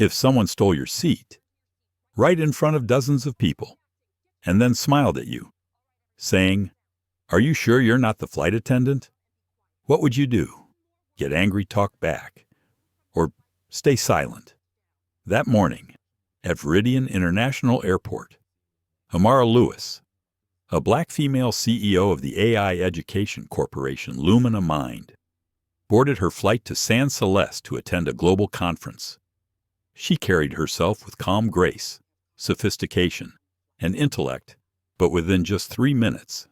if someone stole your seat, right in front of dozens of people, and then smiled at you, saying, "Are you sure you're not the flight attendant?" What would you do? Get angry, talk back, or stay silent? That morning, at Viridian International Airport, Amara Lewis, a black female CEO of the AI education corporation Lumina Mind, boarded her flight to San Celeste to attend a global conference. She carried herself with calm grace, sophistication, and intellect, but within just 3 minutes,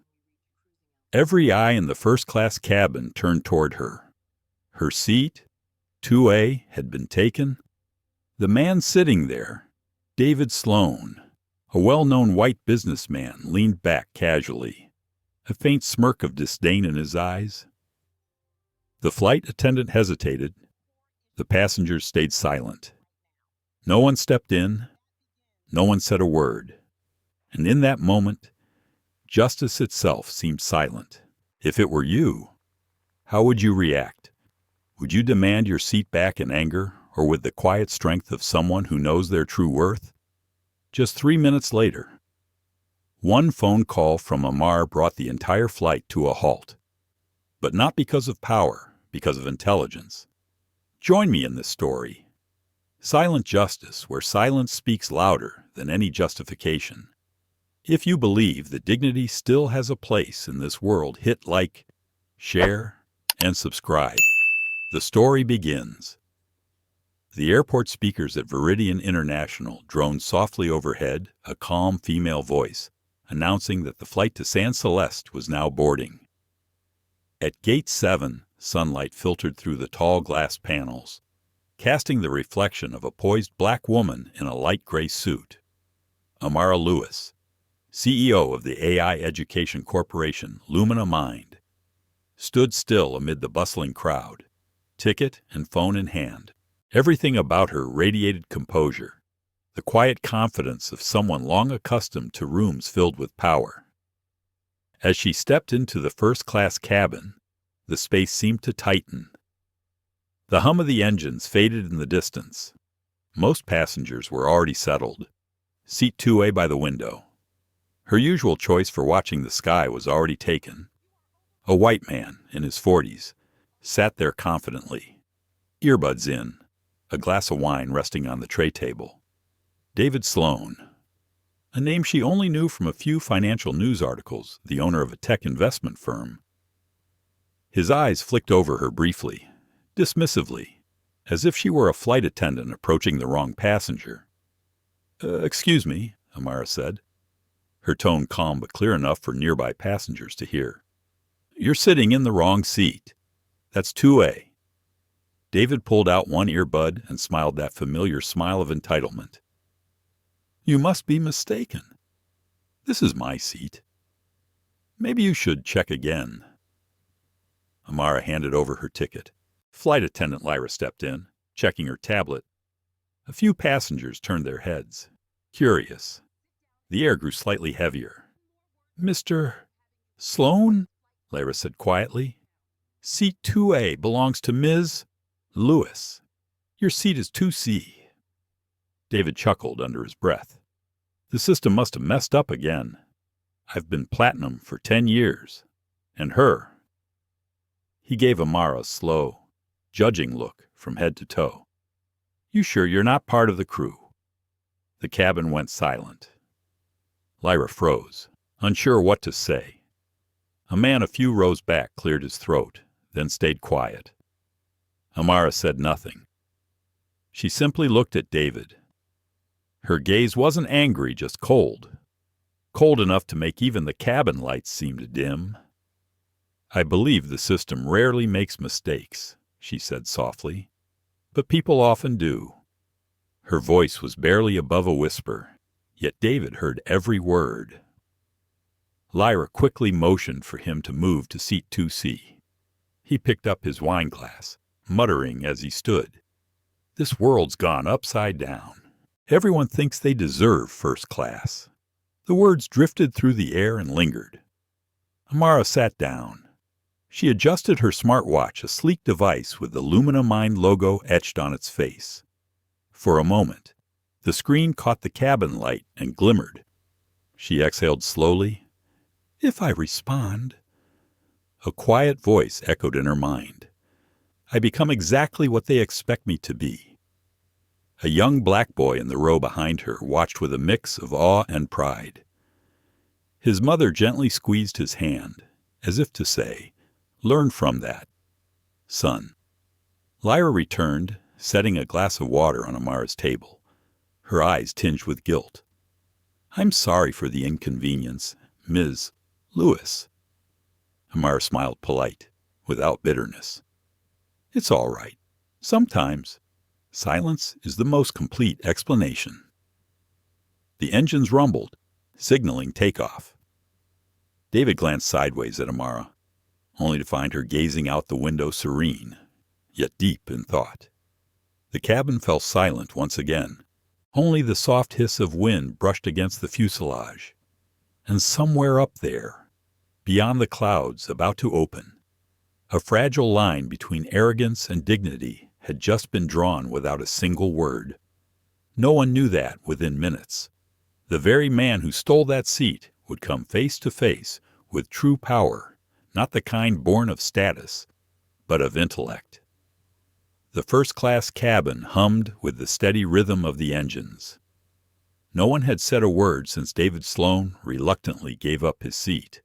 every eye in the first-class cabin turned toward her. Her seat, 2A, had been taken. The man sitting there, David Sloan, a well-known white businessman, leaned back casually, a faint smirk of disdain in his eyes. The flight attendant hesitated. The passengers stayed silent. No one stepped in. No one said a word. And in that moment, justice itself seemed silent. If it were you, how would you react? Would you demand your seat back in anger, or with the quiet strength of someone who knows their true worth? Just 3 minutes later, one phone call from Amar brought the entire flight to a halt. But not because of power, because of intelligence. Join me in this story. Silent justice, where silence speaks louder than any justification. If you believe that dignity still has a place in this world, hit like, share, and subscribe. The story begins. The airport speakers at Viridian International droned softly overhead, a calm female voice, announcing that the flight to San Celeste was now boarding. At Gate 7, sunlight filtered through the tall glass panels, casting the reflection of a poised black woman in a light gray suit. Amara Lewis, CEO of the AI education corporation Lumina Mind, stood still amid the bustling crowd, ticket and phone in hand. Everything about her radiated composure, the quiet confidence of someone long accustomed to rooms filled with power. As she stepped into the first-class cabin, the space seemed to tighten. The hum of the engines faded in the distance. Most passengers were already settled. Seat 2A by the window. Her usual choice for watching the sky was already taken. A white man, in his 40s, sat there confidently, earbuds in, a glass of wine resting on the tray table. David Sloan, a name she only knew from a few financial news articles, the owner of a tech investment firm. His eyes flicked over her briefly, dismissively, as if she were a flight attendant approaching the wrong passenger. Excuse me, Amara said, her tone calm but clear enough for nearby passengers to hear. You're sitting in the wrong seat. That's 2A. David pulled out one earbud and smiled that familiar smile of entitlement. You must be mistaken. This is my seat. Maybe you should check again. Amara handed over her ticket. Flight attendant Lyra stepped in, checking her tablet. A few passengers turned their heads, curious. The air grew slightly heavier. Mr. Sloan? Lyra said quietly. Seat 2A belongs to Ms. Lewis. Your seat is 2C. David chuckled under his breath. The system must have messed up again. I've been platinum for 10 years. And her. He gave Amara a slow, judging look from head to toe. You sure you're not part of the crew? The cabin went silent. Lyra froze, unsure what to say. A man a few rows back cleared his throat, then stayed quiet. Amara said nothing. She simply looked at David. Her gaze wasn't angry, just cold. Cold enough to make even the cabin lights seem dim. I believe the system rarely makes mistakes, she said softly, but people often do. Her voice was barely above a whisper, yet David heard every word. Lyra quickly motioned for him to move to seat 2C. He picked up his wine glass, muttering as he stood. This world's gone upside down. Everyone thinks they deserve first class. The words drifted through the air and lingered. Amara sat down. She adjusted her smartwatch, a sleek device with the Lumina Mind logo etched on its face. For a moment, the screen caught the cabin light and glimmered. She exhaled slowly. "If I respond." A quiet voice echoed in her mind. "I become exactly what they expect me to be." A young black boy in the row behind her watched with a mix of awe and pride. His mother gently squeezed his hand, as if to say, "Learn from that, son." Lyra returned, setting a glass of water on Amara's table, her eyes tinged with guilt. "I'm sorry for the inconvenience, Ms. Lewis." Amara smiled polite, without bitterness. "It's all right. Sometimes silence is the most complete explanation." The engines rumbled, signaling takeoff. David glanced sideways at Amara, only to find her gazing out the window serene, yet deep in thought. The cabin fell silent once again. Only the soft hiss of wind brushed against the fuselage. And somewhere up there, beyond the clouds about to open, a fragile line between arrogance and dignity had just been drawn without a single word. No one knew that within minutes. The very man who stole that seat would come face to face with true power, not the kind born of status, but of intellect. The first-class cabin hummed with the steady rhythm of the engines. No one had said a word since David Sloane reluctantly gave up his seat.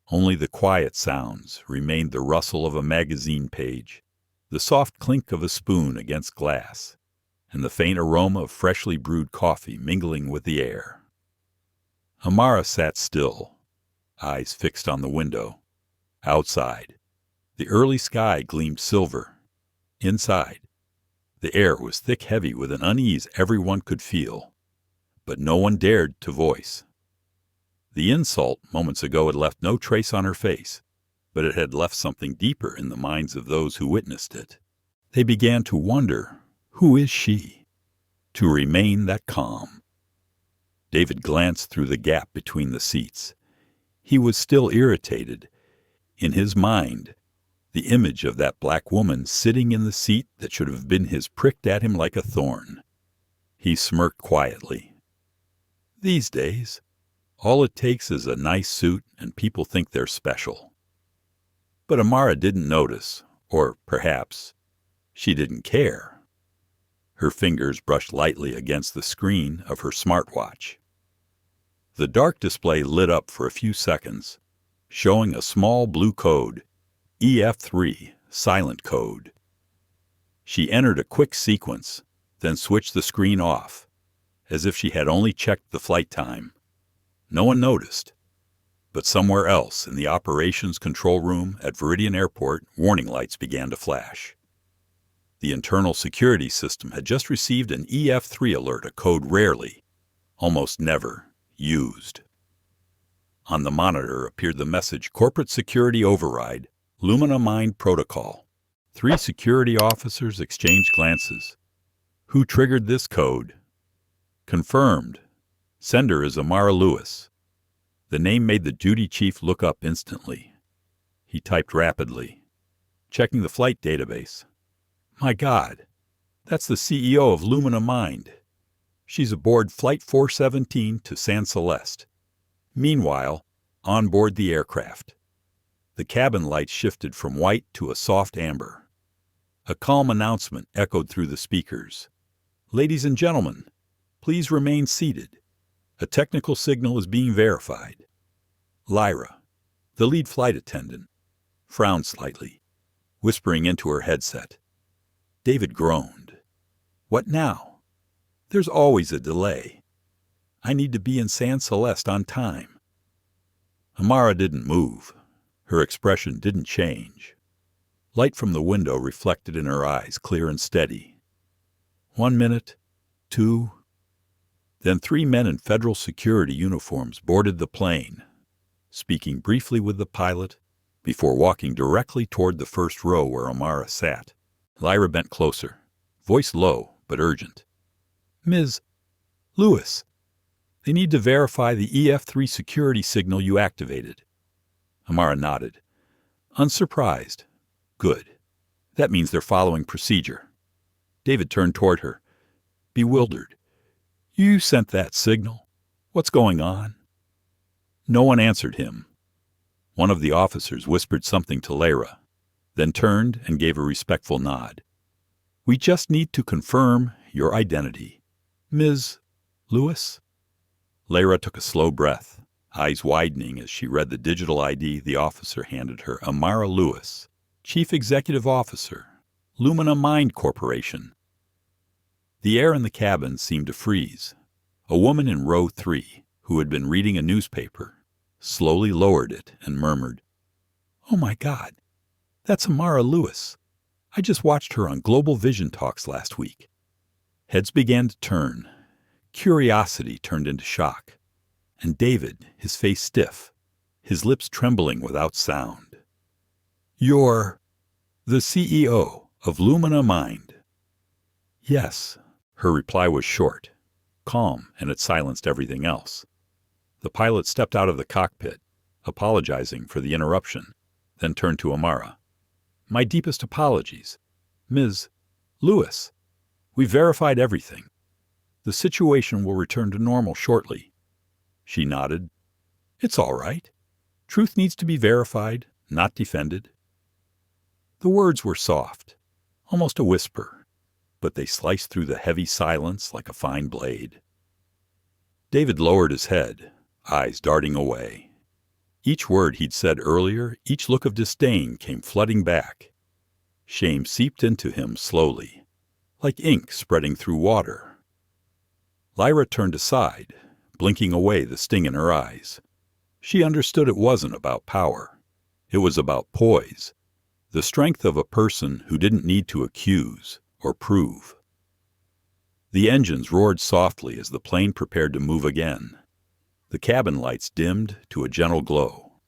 Only the quiet sounds remained: the rustle of a magazine page, the soft clink of a spoon against glass, and the faint aroma of freshly brewed coffee mingling with the air. Amara sat still, eyes fixed on the window. Outside, the early sky gleamed silver. Inside, the air was thick-heavy with an unease everyone could feel, but no one dared to voice. The insult moments ago had left no trace on her face, but it had left something deeper in the minds of those who witnessed it. They began to wonder, who is she, to remain that calm? David glanced through the gap between the seats. He was still irritated. In his mind, the image of that black woman sitting in the seat that should have been his pricked at him like a thorn. He smirked quietly. These days, all it takes is a nice suit and people think they're special. But Amara didn't notice, or perhaps she didn't care. Her fingers brushed lightly against the screen of her smartwatch. The dark display lit up for a few seconds, showing a small blue code, EF3, silent code. She entered a quick sequence, then switched the screen off, as if she had only checked the flight time. No one noticed, but somewhere else in the operations control room at Veridian Airport, warning lights began to flash. The internal security system had just received an EF3 alert, a code rarely, almost never, used. On the monitor appeared the message, Corporate Security Override, Lumina Mind Protocol. 3 security officers exchanged glances. Who triggered this code? Confirmed. Sender is Amara Lewis. The name made the duty chief look up instantly. He typed rapidly, checking the flight database. My God, that's the CEO of Lumina Mind. She's aboard Flight 417 to San Celeste. Meanwhile, on board the aircraft, the cabin lights shifted from white to a soft amber. A calm announcement echoed through the speakers. Ladies and gentlemen, please remain seated. A technical signal is being verified. Lyra, the lead flight attendant, frowned slightly, whispering into her headset. David groaned. What now? There's always a delay. I need to be in San Celeste on time. Amara didn't move. Her expression didn't change. Light from the window reflected in her eyes, clear and steady. 1 minute, 2. Then 3 men in federal security uniforms boarded the plane, speaking briefly with the pilot before walking directly toward the first row where Amara sat. Lyra bent closer, voice low but urgent. Ms. Lewis, they need to verify the EF3 security signal you activated. Amara nodded. Unsurprised. Good. That means they're following procedure. David turned toward her. bewildered. "You sent that signal. What's going on?" No one answered him. One of the officers whispered something to Lara, then turned and gave a respectful nod. "We just need to confirm your identity. Ms. Lewis?" Lara took a slow breath, eyes widening as she read the digital ID the officer handed her. Amara Lewis, Chief Executive Officer, Lumina Mind Corporation. The air in the cabin seemed to freeze. A woman in row 3, who had been reading a newspaper, slowly lowered it and murmured, "Oh my God, that's Amara Lewis. I just watched her on Global Vision Talks last week." Heads began to turn. Curiosity turned into shock. And David, his face stiff, his lips trembling without sound. "You're the CEO of Lumina Mind?" "Yes." Her reply was short, calm, and it silenced everything else. The pilot stepped out of the cockpit, apologizing for the interruption, then turned to Amara. "My deepest apologies. Ms. Lewis, we verified everything. The situation will return to normal shortly." She nodded. "It's all right. Truth needs to be verified, not defended." The words were soft, almost a whisper, but they sliced through the heavy silence like a fine blade. David lowered his head, eyes darting away. Each word he'd said earlier, each look of disdain came flooding back. Shame seeped into him slowly, like ink spreading through water. Lyra turned aside, blinking away the sting in her eyes. She understood it wasn't about power. It was about poise, the strength of a person who didn't need to accuse or prove. The engines roared softly as the plane prepared to move again. The cabin lights dimmed to a gentle glow.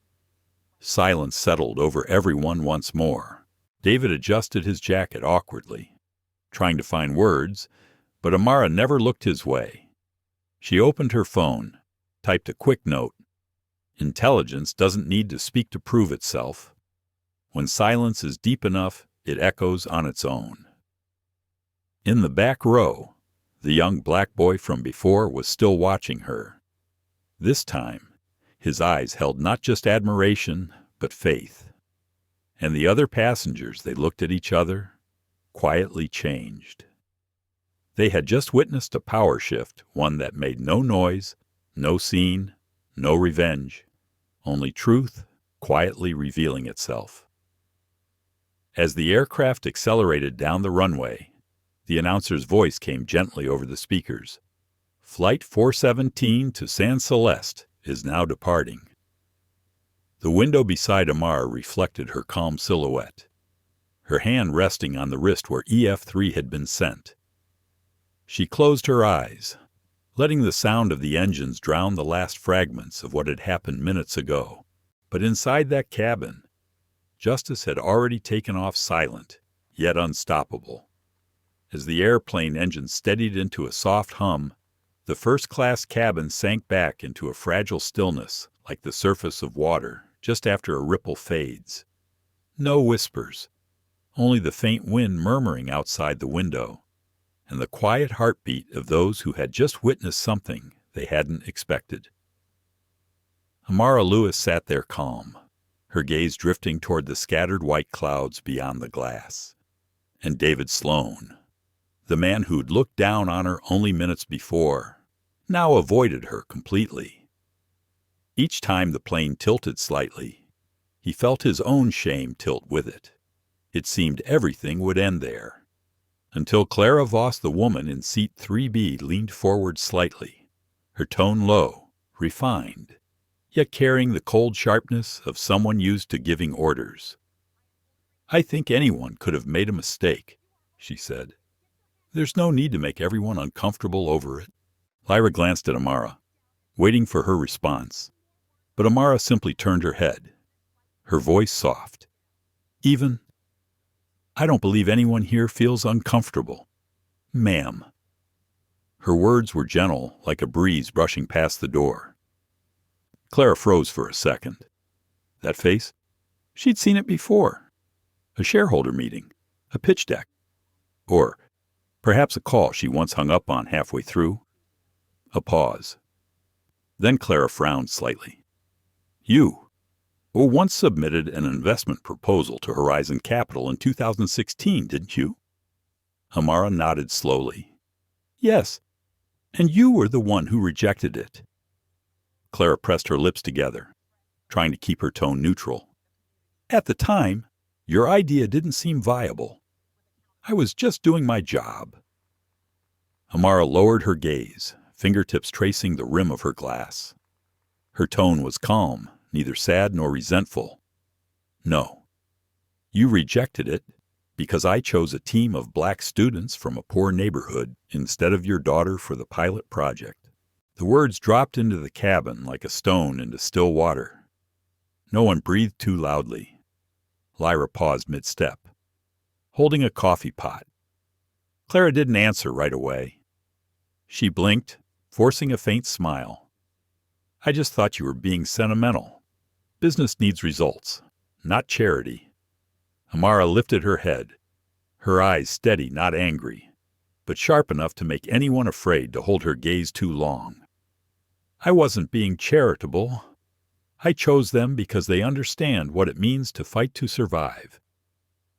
Silence settled over everyone once more. David adjusted his jacket awkwardly, trying to find words, but Amara never looked his way. She opened her phone, typed a quick note. Intelligence doesn't need to speak to prove itself. When silence is deep enough, it echoes on its own. In the back row, the young black boy from before was still watching her. This time, his eyes held not just admiration, but faith. And the other passengers, they looked at each other, quietly changed. They had just witnessed a power shift, one that made no noise, no scene, no revenge, only truth quietly revealing itself. As the aircraft accelerated down the runway, the announcer's voice came gently over the speakers. "Flight 417 to San Celeste is now departing." The window beside Amara reflected her calm silhouette, her hand resting on the wrist where EF3 had been sent. She closed her eyes, letting the sound of the engines drown the last fragments of what had happened minutes ago. But inside that cabin, justice had already taken off silent, yet unstoppable. As the airplane engine steadied into a soft hum, the first-class cabin sank back into a fragile stillness like the surface of water just after a ripple fades. No whispers, only the faint wind murmuring outside the window, and the quiet heartbeat of those who had just witnessed something they hadn't expected. Amara Lewis sat there calm, her gaze drifting toward the scattered white clouds beyond the glass. And David Sloan, the man who'd looked down on her only minutes before, now avoided her completely. Each time the plane tilted slightly, he felt his own shame tilt with it. It seemed everything would end there. Until Clara Voss, the woman in seat 3B, leaned forward slightly, her tone low, refined, yet carrying the cold sharpness of someone used to giving orders. "I think anyone could have made a mistake," she said. "There's no need to make everyone uncomfortable over it." Lyra glanced at Amara, waiting for her response, but Amara simply turned her head, her voice soft. I don't believe anyone here feels uncomfortable, ma'am." Her words were gentle, like a breeze brushing past the door. Clara froze for a second. That face? She'd seen it before. A shareholder meeting, a pitch deck, or Perhaps a call she once hung up on halfway through. A pause. Then Clara frowned slightly. You once submitted an investment proposal to Horizon Capital in 2016, didn't you? Amara nodded slowly. Yes, and you were the one who rejected it. Clara pressed her lips together, trying to keep her tone neutral. At the time, your idea didn't seem viable. I was just doing my job. Amara lowered her gaze, fingertips tracing the rim of her glass. Her tone was calm, neither sad nor resentful. No, you rejected it because I chose a team of black students from a poor neighborhood instead of your daughter for the pilot project. The words dropped into the cabin like a stone into still water. No one breathed too loudly. Lyra paused mid-step, holding a coffee pot. Clara didn't answer right away. She blinked, forcing a faint smile. I just thought you were being sentimental. Business needs results, not charity. Amara lifted her head, her eyes steady, not angry, but sharp enough to make anyone afraid to hold her gaze too long. I wasn't being charitable. I chose them because they understand what it means to fight to survive.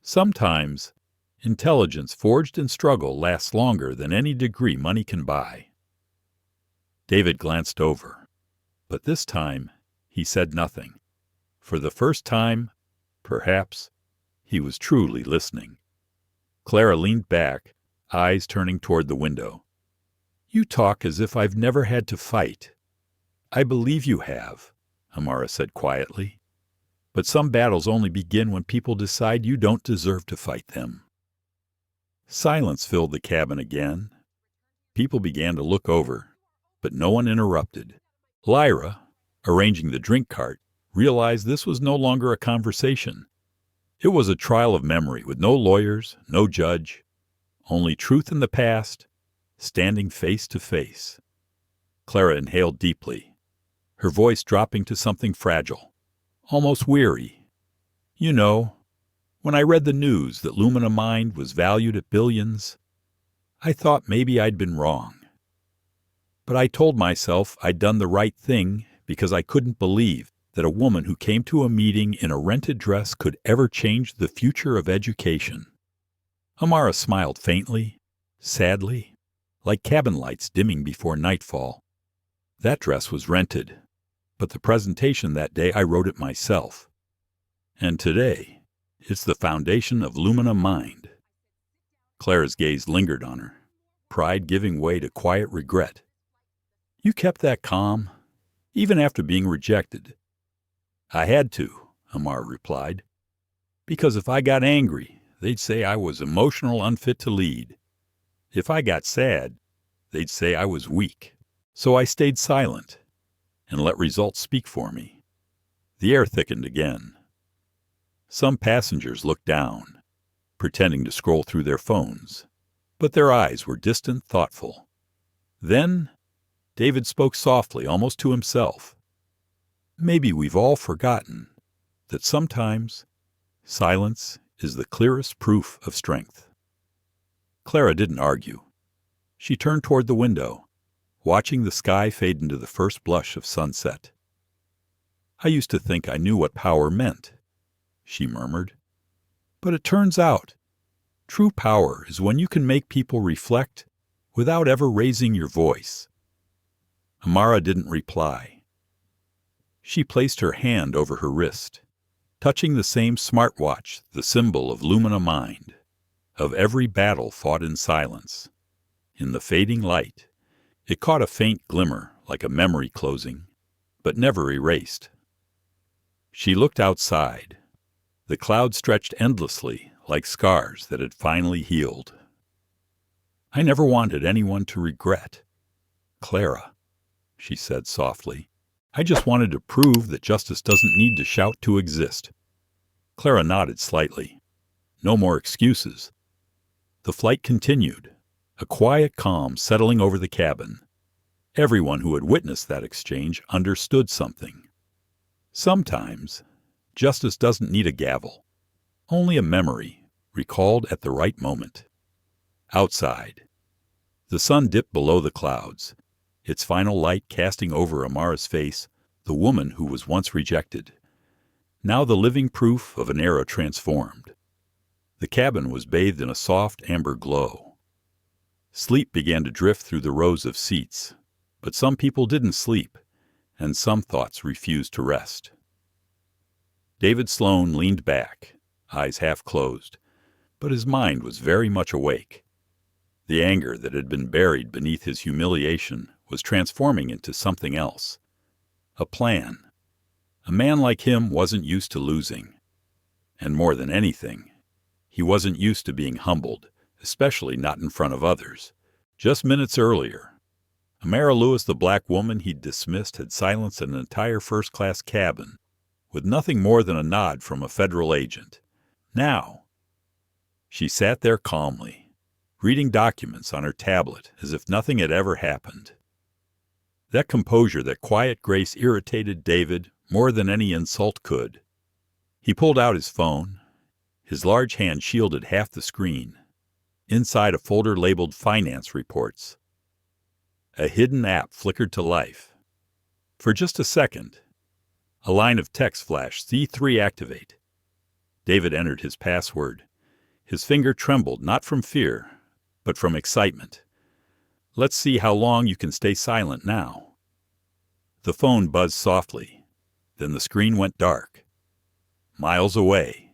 Sometimes, intelligence forged in struggle lasts longer than any degree money can buy. David glanced over, but this time he said nothing. For the first time, perhaps, he was truly listening. Clara leaned back, eyes turning toward the window. You talk as if I've never had to fight. I believe you have, Amara said quietly. But some battles only begin when people decide you don't deserve to fight them. Silence filled the cabin again. People began to look over, but no one interrupted. Lyra, arranging the drink cart, realized this was no longer a conversation. It was a trial of memory with no lawyers, no judge, only truth in the past, standing face to face. Clara inhaled deeply, her voice dropping to something fragile, almost weary. You know, when I read the news that Lumina Mind was valued at billions, I thought maybe I'd been wrong. But I told myself I'd done the right thing because I couldn't believe that a woman who came to a meeting in a rented dress could ever change the future of education. Amara smiled faintly, sadly, like cabin lights dimming before nightfall. That dress was rented, but the presentation that day I wrote it myself. And today, it's the foundation of Lumina Mind. Clara's gaze lingered on her, pride giving way to quiet regret. You kept that calm, even after being rejected. I had to, Amara replied, because if I got angry, they'd say I was emotional, unfit to lead. If I got sad, they'd say I was weak. So I stayed silent and let results speak for me. The air thickened again. Some passengers looked down, pretending to scroll through their phones, but their eyes were distant, thoughtful. Then, David spoke softly, almost to himself. Maybe we've all forgotten that sometimes silence is the clearest proof of strength. Clara didn't argue. She turned toward the window, watching the sky fade into the first blush of sunset. I used to think I knew what power meant, she murmured. But it turns out, true power is when you can make people reflect without ever raising your voice. Amara didn't reply. She placed her hand over her wrist, touching the same smartwatch, the symbol of Lumina Mind, of every battle fought in silence. In the fading light, it caught a faint glimmer like a memory closing, but never erased. She looked outside. The clouds stretched endlessly like scars that had finally healed. I never wanted anyone to regret. Clara, she said softly, I just wanted to prove that justice doesn't need to shout to exist. Clara nodded slightly. No more excuses. The flight continued, a quiet calm settling over the cabin. Everyone who had witnessed that exchange understood something. Sometimes, justice doesn't need a gavel, only a memory recalled at the right moment. Outside, The sun dipped below the clouds, its final light casting over Amara's face, the woman who was once rejected, now the living proof of an era transformed. The cabin was bathed in a soft amber glow. Sleep began to drift through the rows of seats, but some people didn't sleep, and some thoughts refused to rest. David Sloan leaned back, eyes half closed, but his mind was very much awake. The anger that had been buried beneath his humiliation was transforming into something else. A plan. A man like him wasn't used to losing. And more than anything, he wasn't used to being humbled, especially not in front of others. Just minutes earlier, Amara Lewis, the black woman he'd dismissed, had silenced an entire first-class cabin with nothing more than a nod from a federal agent. Now, she sat there calmly, reading documents on her tablet as if nothing had ever happened. That composure, that quiet grace irritated David more than any insult could. He pulled out his phone. His large hand shielded half the screen. Inside, a folder labeled Finance Reports. A hidden app flickered to life. For just a second, a line of text flashed, C3 activate. David entered his password. His finger trembled, not from fear, but from excitement. Let's see how long you can stay silent now. The phone buzzed softly. Then the screen went dark. Miles away,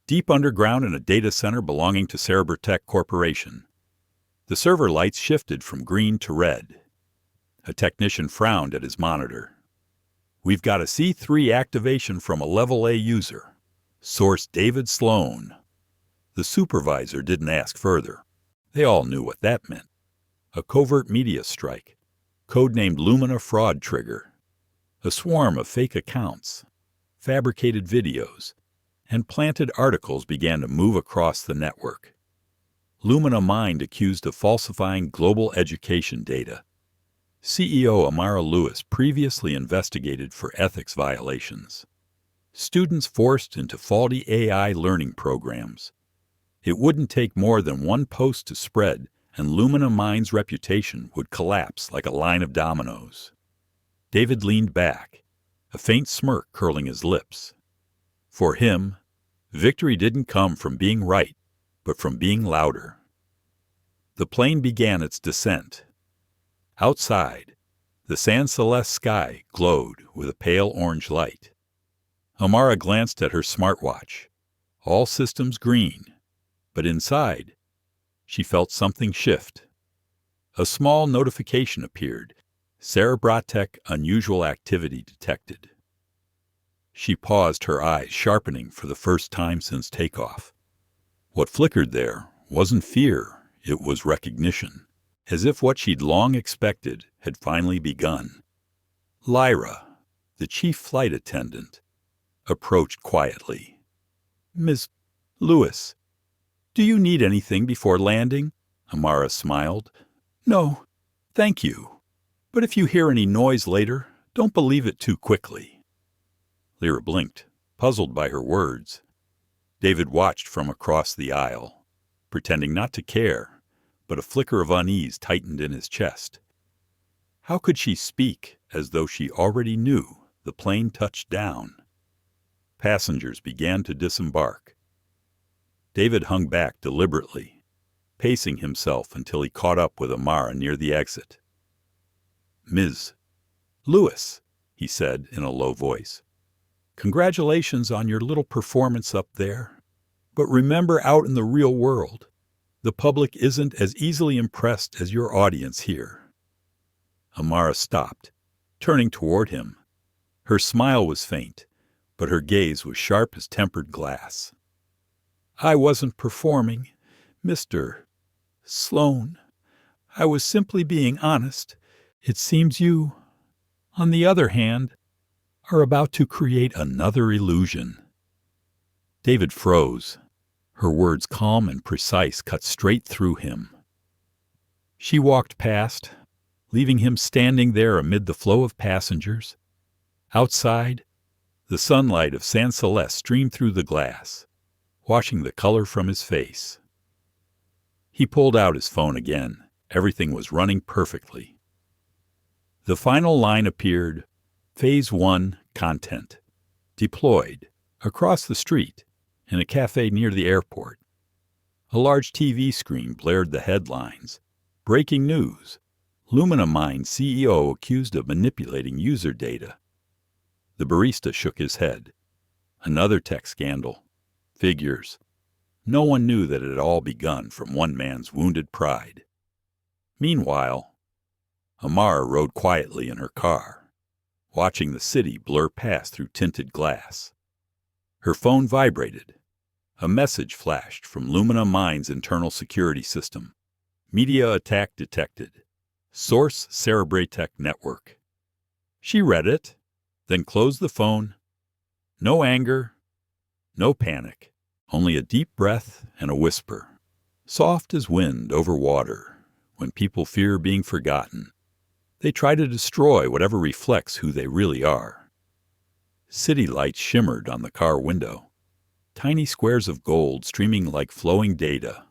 deep underground in a data center belonging to Cerebrotech Corporation, the server lights shifted from green to red. A technician frowned at his monitor. We've got a C3 activation from a Level A user. Source David Sloan. The supervisor didn't ask further. They all knew what that meant. A covert media strike, codenamed Lumina Fraud Trigger. A swarm of fake accounts, fabricated videos, and planted articles began to move across the network. Lumina Mind accused of falsifying global education data. CEO Amara Lewis previously investigated for ethics violations. Students forced into faulty AI learning programs. It wouldn't take more than one post to spread, and Lumina Mind's reputation would collapse like a line of dominoes. David leaned back, a faint smirk curling his lips. For him, victory didn't come from being right, but from being louder. The plane began its descent. Outside, the San Celeste sky glowed with a pale orange light. Amara glanced at her smartwatch, all systems green, but inside, she felt something shift. A small notification appeared. Cerebrotech unusual activity detected. She paused, her eyes sharpening for the first time since takeoff. What flickered there wasn't fear, it was recognition, as if what she'd long expected had finally begun. Lyra, the chief flight attendant, approached quietly. Ms. Lewis, do you need anything before landing? Amara smiled. No, thank you. But if you hear any noise later, don't believe it too quickly. Lyra blinked, puzzled by her words. David watched from across the aisle, pretending not to care, but a flicker of unease tightened in his chest. How could she speak as though she already knew the plane touched down? Passengers began to disembark. David hung back deliberately, pacing himself until he caught up with Amara near the exit. Ms. Lewis, he said in a low voice, congratulations on your little performance up there. But remember, out in the real world, the public isn't as easily impressed as your audience here. Amara stopped, turning toward him. Her smile was faint, but her gaze was sharp as tempered glass. I wasn't performing, Mr. Sloan. I was simply being honest. It seems you, on the other hand, are about to create another illusion. David froze. Her words, calm and precise, cut straight through him. She walked past, leaving him standing there amid the flow of passengers. Outside, the sunlight of San Celeste streamed through the glass, washing the color from his face. He pulled out his phone again, Everything was running perfectly. The final line appeared, Phase 1 content. Deployed, across the street, in a cafe near the airport. A large TV screen blared the headlines. Breaking news. Lumina Mine CEO accused of manipulating user data. The barista shook his head. Another tech scandal. Figures. No one knew that it had all begun from one man's wounded pride. Meanwhile, Amara rode quietly in her car, watching the city blur past through tinted glass. Her phone vibrated. A message flashed from Lumina Mine's internal security system. Media attack detected. Source Cerebratech Network. She read it, then closed the phone. No anger, no panic, only a deep breath and a whisper, soft as wind over water. When people fear being forgotten, they try to destroy whatever reflects who they really are. City lights shimmered on the car window, tiny squares of gold streaming like flowing data.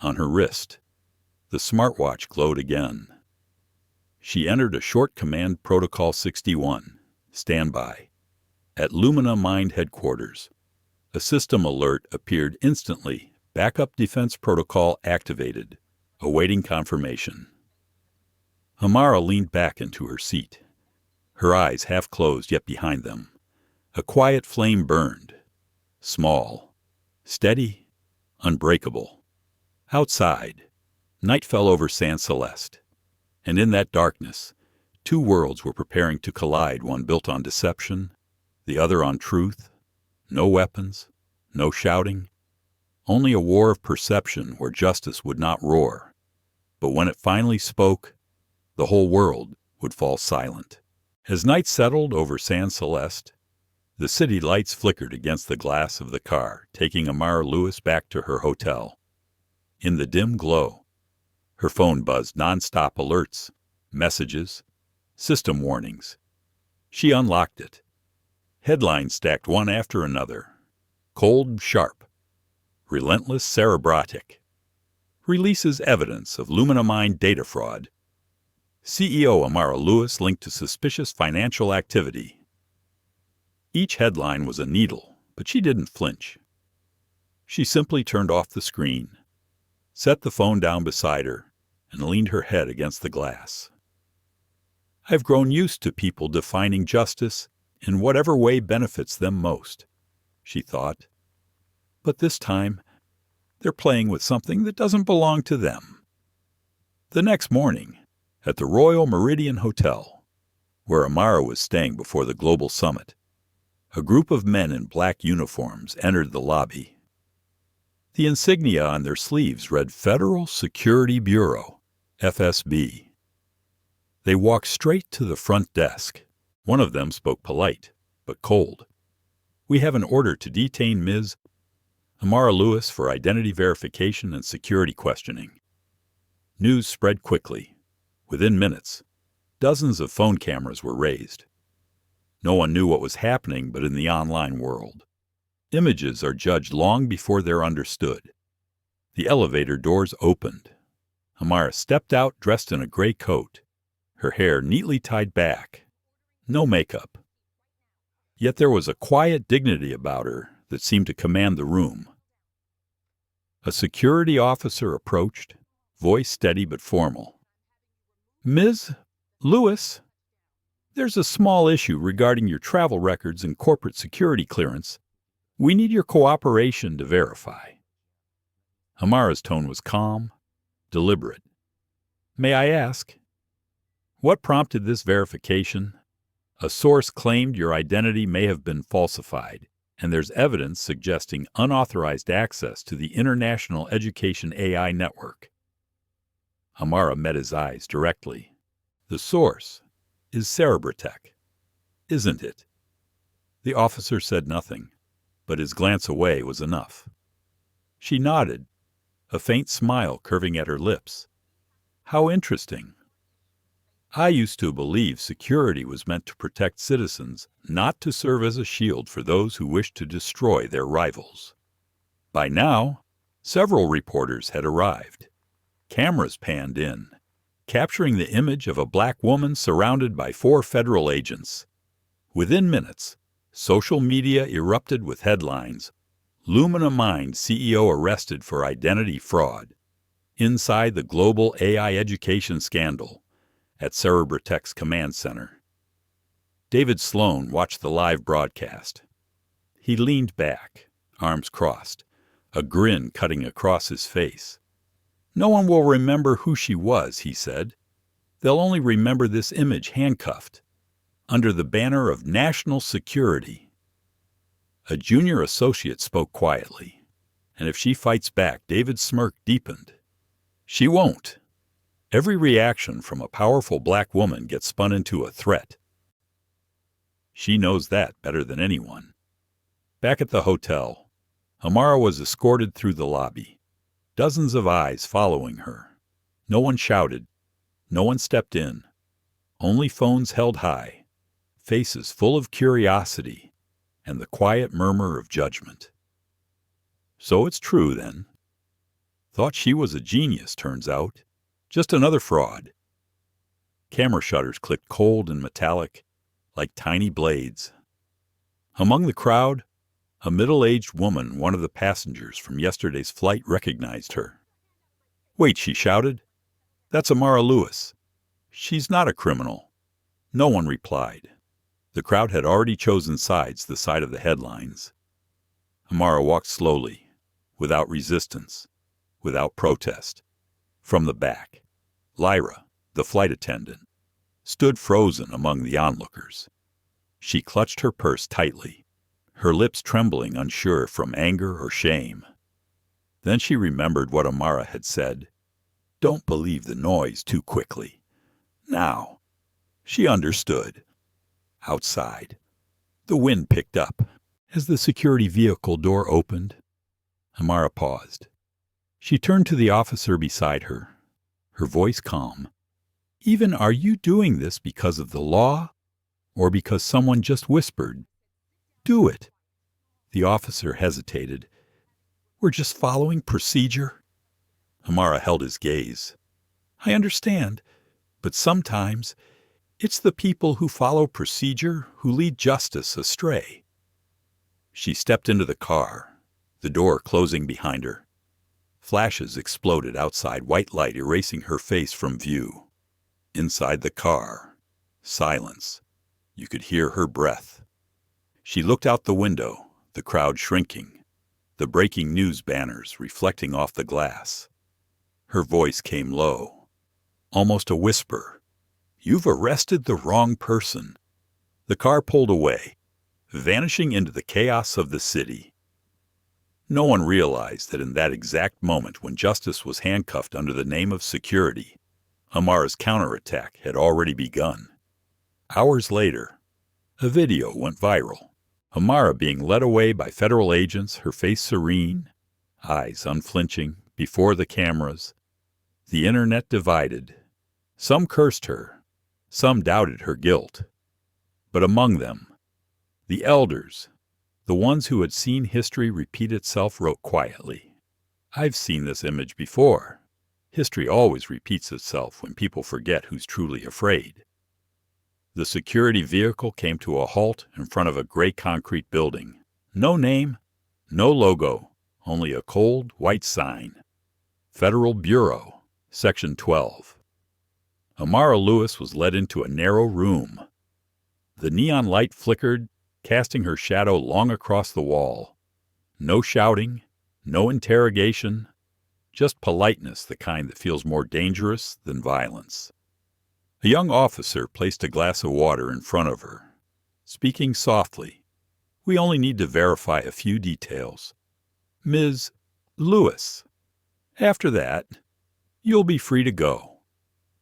On her wrist, the smartwatch glowed again. She entered a short command protocol 61, standby. At Lumina Mine headquarters, a system alert appeared instantly, backup defense protocol activated, awaiting confirmation. Amara leaned back into her seat, her eyes half closed yet behind them. A quiet flame burned, small, steady, unbreakable. Outside, night fell over San Celeste, and in that darkness, two worlds were preparing to collide, one built on deception, the other on truth. No weapons, no shouting, only a war of perception where justice would not roar. But when it finally spoke, the whole world would fall silent. As night settled over San Celeste, the city lights flickered against the glass of the car, taking Amara Lewis back to her hotel. In the dim glow, her phone buzzed nonstop alerts, messages, system warnings. She unlocked it. Headlines stacked one after another. Cold, sharp. Relentless Cerebratech. Releases evidence of Lumina Mine data fraud. CEO Amara Lewis linked to suspicious financial activity. Each headline was a needle, but she didn't flinch. She simply turned off the screen, set the phone down beside her, and leaned her head against the glass. I've grown used to people defining justice in whatever way benefits them most, she thought. But this time, they're playing with something that doesn't belong to them. The next morning, at the Royal Meridian Hotel, where Amara was staying before the global summit, a group of men in black uniforms entered the lobby. The insignia on their sleeves read Federal Security Bureau, FSB. They walked straight to the front desk. One of them spoke polite, but cold. We have an order to detain Ms. Amara Lewis for identity verification and security questioning. News spread quickly. Within minutes, dozens of phone cameras were raised. No one knew what was happening but in the online world. Images are judged long before they're understood. The elevator doors opened. Amara stepped out dressed in a gray coat, her hair neatly tied back. No makeup. Yet there was a quiet dignity about her that seemed to command the room. A security officer approached, voice steady but formal. Ms. Lewis, there's a small issue regarding your travel records and corporate security clearance. We need your cooperation to verify. Amara's tone was calm, deliberate. May I ask, what prompted this verification? A source claimed your identity may have been falsified, and there's evidence suggesting unauthorized access to the International Education AI Network. Amara met his eyes directly. The source is Cerebratech, isn't it? The officer said nothing, but his glance away was enough. She nodded, a faint smile curving at her lips. How interesting. I used to believe security was meant to protect citizens, not to serve as a shield for those who wished to destroy their rivals. By now, several reporters had arrived. Cameras panned in, capturing the image of a black woman surrounded by 4 federal agents. Within minutes, social media erupted with headlines. Lumina Mind CEO arrested for identity fraud. Inside the global AI education scandal at Cerebratech's command center. David Sloan watched the live broadcast. He leaned back, arms crossed, a grin cutting across his face. "No one will remember who she was," he said. "They'll only remember this image handcuffed, under the banner of national security." A junior associate spoke quietly, and if she fights back, David's smirk deepened. She won't. Every reaction from a powerful black woman gets spun into a threat. She knows that better than anyone. Back at the hotel, Amara was escorted through the lobby, dozens of eyes following her. No one shouted. No one stepped in. Only phones held high, faces full of curiosity, and the quiet murmur of judgment. So it's true, then. Thought she was a genius, turns out. Just another fraud. Camera shutters clicked cold and metallic, like tiny blades. Among the crowd, a middle-aged woman, one of the passengers from yesterday's flight, recognized her. "Wait," she shouted. "That's Amara Lewis. She's not a criminal." No one replied. The crowd had already chosen sides, the side of the headlines. Amara walked slowly, without resistance, without protest. From the back, Lyra, the flight attendant, stood frozen among the onlookers. She clutched her purse tightly, her lips trembling, unsure from anger or shame. Then she remembered what Amara had said. Don't believe the noise too quickly. Now, she understood. Outside, the wind picked up. As the security vehicle door opened, Amara paused. She turned to the officer beside her, her voice calm. "Even are you doing this because of the law, or because someone just whispered, 'Do it'?" The officer hesitated. "We're just following procedure." Amara held his gaze. "I understand, but sometimes it's the people who follow procedure who lead justice astray." She stepped into the car, the door closing behind her. Flashes exploded outside, white light erasing her face from view. Inside the car, silence. You could hear her breath. She looked out the window, the crowd shrinking, the breaking news banners reflecting off the glass. Her voice came low, almost a whisper. "You've arrested the wrong person." The car pulled away, vanishing into the chaos of the city. No one realized that in that exact moment when justice was handcuffed under the name of security, Amara's counterattack had already begun. Hours later, a video went viral. Amara being led away by federal agents, her face serene, eyes unflinching, before the cameras. The internet divided. Some cursed her, some doubted her guilt. But among them, the elders, the ones who had seen history repeat itself, wrote quietly, "I've seen this image before." History always repeats itself when people forget who's truly afraid. The security vehicle came to a halt in front of a gray concrete building. No name, no logo, only a cold white sign. Federal Bureau, Section 12. Amara Lewis was led into a narrow room. The neon light flickered, casting her shadow long across the wall. No shouting, no interrogation, just politeness, the kind that feels more dangerous than violence. A young officer placed a glass of water in front of her, speaking softly. "We only need to verify a few details. Ms. Lewis. After that, you'll be free to go."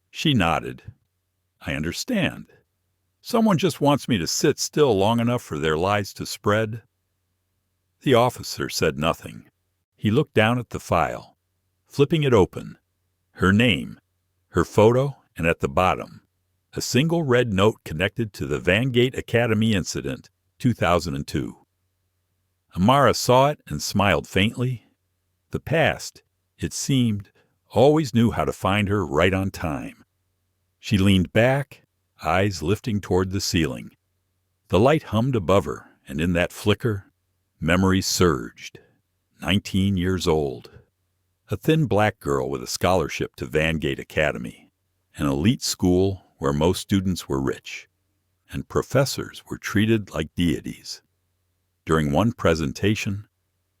She nodded. "I understand. Someone just wants me to sit still long enough for their lies to spread." The officer said nothing. He looked down at the file, flipping it open. Her name, her photo, and at the bottom, a single red note connected to the Vangate Academy incident, 2002. Amara saw it and smiled faintly. The past, it seemed, always knew how to find her right on time. She leaned back, eyes lifting toward the ceiling. The light hummed above her, and in that flicker, memories surged. 19 years old. A thin black girl with a scholarship to Vangate Academy, an elite school where most students were rich, and professors were treated like deities. During one presentation,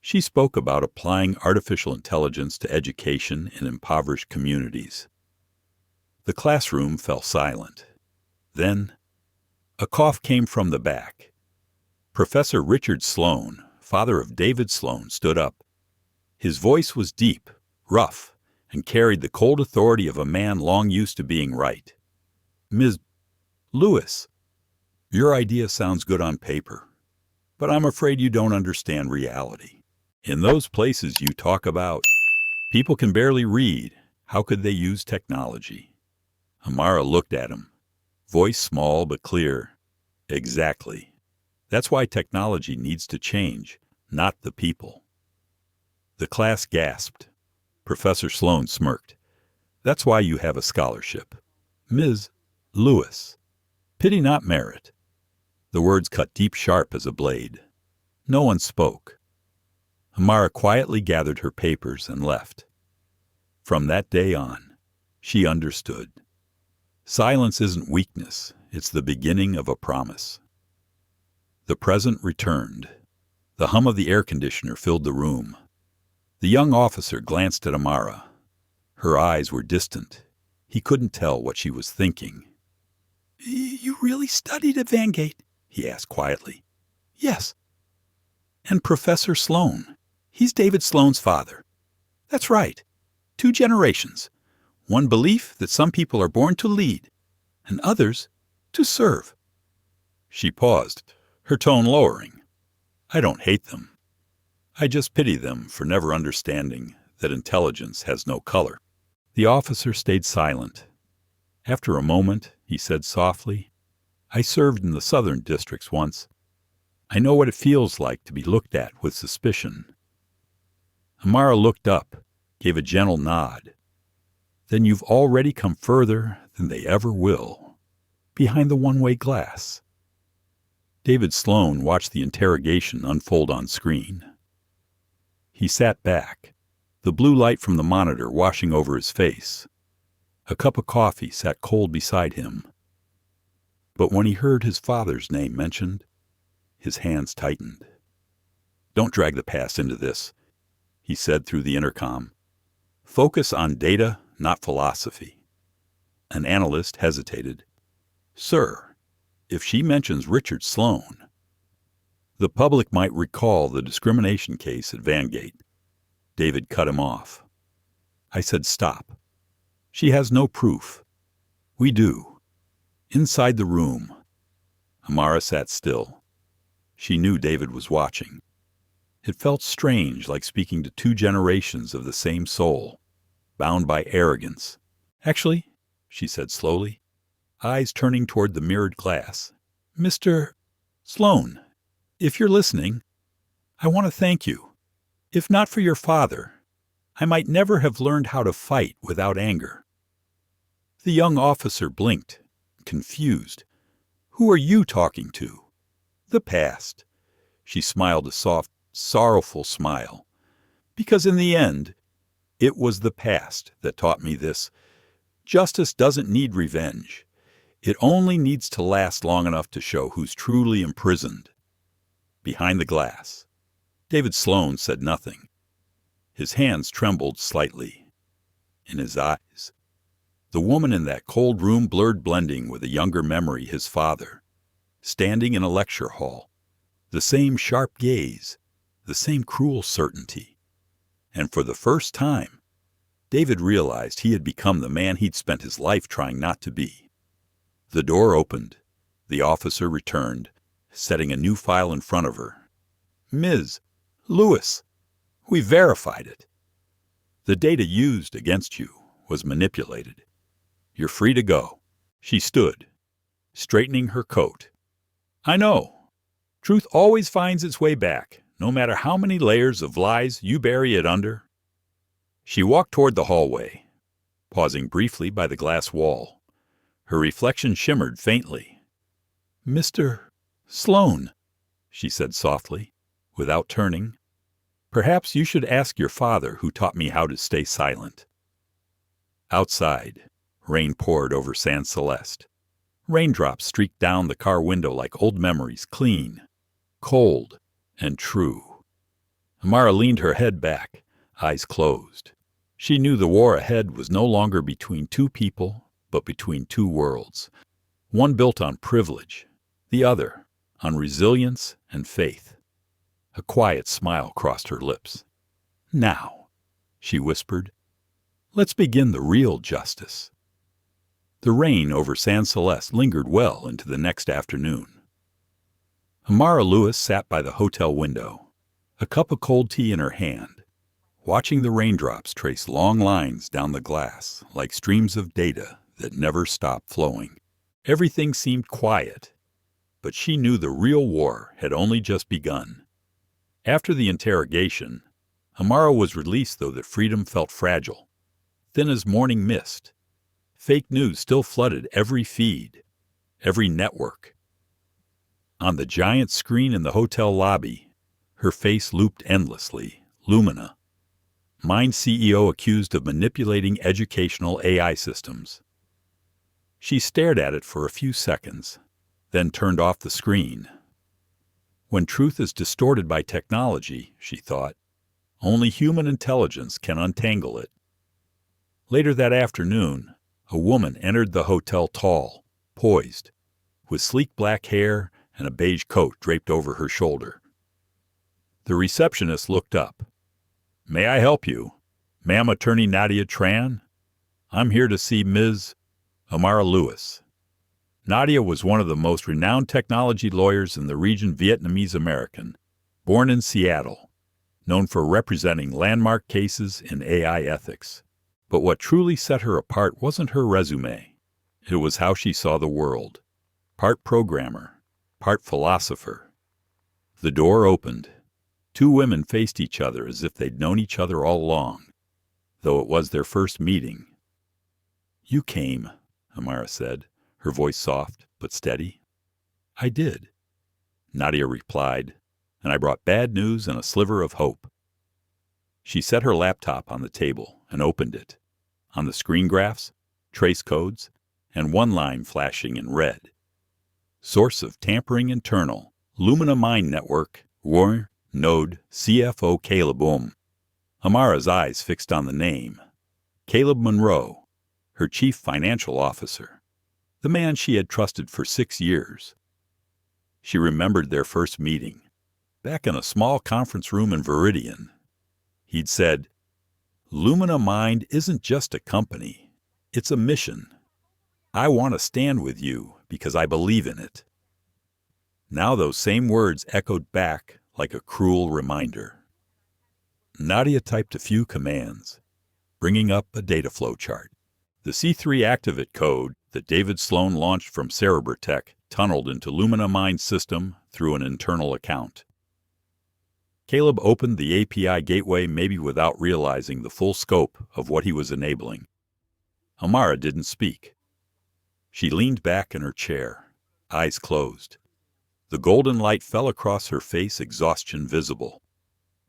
she spoke about applying artificial intelligence to education in impoverished communities. The classroom fell silent. Then, a cough came from the back. Professor Richard Sloan, father of David Sloan, stood up. His voice was deep, rough, and carried the cold authority of a man long used to being right. "Ms. Lewis, your idea sounds good on paper, but I'm afraid you don't understand reality. In those places you talk about, people can barely read. How could they use technology?" Amara looked at him, voice small but clear. "Exactly. That's why technology needs to change, not the people." The class gasped. Professor Sloan smirked. "That's why you have a scholarship. Ms. Lewis. Pity not merit." The words cut deep sharp as a blade. No one spoke. Amara quietly gathered her papers and left. From that day on, she understood. Silence isn't weakness, it's the beginning of a promise. The present returned. The hum of the air conditioner filled the room. The young officer glanced at Amara. Her eyes were distant. He couldn't tell what she was thinking. "You really studied at Vangate?" he asked quietly. "Yes." "And Professor Sloan? He's David Sloan's father." "That's right. 2 generations. One belief that some people are born to lead, and others to serve." She paused, her tone lowering. "I don't hate them. I just pity them for never understanding that intelligence has no color." The officer stayed silent. After a moment, he said softly, "I served in the southern districts once. I know what it feels like to be looked at with suspicion." Amara looked up, gave a gentle nod. "Then you've already come further than they ever will, behind the one-way glass." David Sloan watched the interrogation unfold on screen. He sat back, the blue light from the monitor washing over his face. A cup of coffee sat cold beside him. But when he heard his father's name mentioned, his hands tightened. "Don't drag the past into this," he said through the intercom. "Focus on data, not philosophy." An analyst hesitated. "Sir, if she mentions Richard Sloan—" "The public might recall the discrimination case at Vangate." David cut him off. "I said stop. She has no proof. We do. Inside the room." Amara sat still. She knew David was watching. It felt strange, like speaking to 2 generations of the same soul, bound by arrogance. "Actually," she said slowly, eyes turning toward the mirrored glass, "Mr. Sloan, if you're listening, I want to thank you. If not for your father, I might never have learned how to fight without anger." The young officer blinked, confused. "Who are you talking to?" "The past." She smiled a soft, sorrowful smile. "Because in the end, it was the past that taught me this. Justice doesn't need revenge. It only needs to last long enough to show who's truly imprisoned." Behind the glass, David Sloan said nothing. His hands trembled slightly. In his eyes, the woman in that cold room blurred, blending with a younger memory, his father, standing in a lecture hall. The same sharp gaze, the same cruel certainty. And for the first time, David realized he had become the man he'd spent his life trying not to be. The door opened. The officer returned, setting a new file in front of her. "Ms. Lewis, we verified it. The data used against you was manipulated. You're free to go." She stood, straightening her coat. "I know. Truth always finds its way back, no matter how many layers of lies you bury it under." She walked toward the hallway, pausing briefly by the glass wall. Her reflection shimmered faintly. "Mr. Sloane," she said softly, without turning. "Perhaps you should ask your father, who taught me how to stay silent." Outside, rain poured over San Celeste. Raindrops streaked down the car window like old memories, clean, cold, and true. Amara leaned her head back, eyes closed. She knew the war ahead was no longer between two people, but between two worlds. One built on privilege, the other on resilience and faith. A quiet smile crossed her lips. "Now," she whispered, "let's begin the real justice." The rain over San Celeste lingered well into the next afternoon. Amara Lewis sat by the hotel window, a cup of cold tea in her hand, watching the raindrops trace long lines down the glass like streams of data that never stopped flowing. Everything seemed quiet, but she knew the real war had only just begun. After the interrogation, Amara was released, though that freedom felt fragile, thin as morning mist. Fake news still flooded every feed, every network. On the giant screen in the hotel lobby, her face looped endlessly. Lumina, Mind CEO accused of manipulating educational AI systems. She stared at it for a few seconds, then turned off the screen. When truth is distorted by technology, she thought, only human intelligence can untangle it. Later that afternoon, a woman entered the hotel tall, poised, with sleek black hair and a beige coat draped over her shoulder. The receptionist looked up. "May I help you? Ma'am, Attorney Nadia Tran? I'm here to see Ms. Amara Lewis." Nadia was one of the most renowned technology lawyers in the region, Vietnamese American, born in Seattle, known for representing landmark cases in AI ethics. But what truly set her apart wasn't her resume. It was how she saw the world. Part programmer, part philosopher. The door opened. Two women faced each other as if they'd known each other all along, though it was their first meeting. "You came," Amara said, her voice soft but steady. "I did," Nadia replied, "and I brought bad news and a sliver of hope." She set her laptop on the table and opened it. On the screen graphs, trace codes, and one line flashing in red. Source of tampering internal, Lumina Mind Network, War Node CFO Caleb Amara's eyes fixed on the name. Caleb Monroe, her chief financial officer, the man she had trusted for 6 years. She remembered their first meeting, back in a small conference room in Viridian. He'd said, "Lumina Mind isn't just a company, it's a mission. I want to stand with you because I believe in it." Now those same words echoed back like a cruel reminder. Nadia typed a few commands, bringing up a data flow chart. The C3 Activate code that David Sloan launched from Cerebrotech tunneled into Lumina Mind's system through an internal account. Caleb opened the API gateway, maybe without realizing the full scope of what he was enabling. Amara didn't speak. She leaned back in her chair, eyes closed. The golden light fell across her face, exhaustion visible,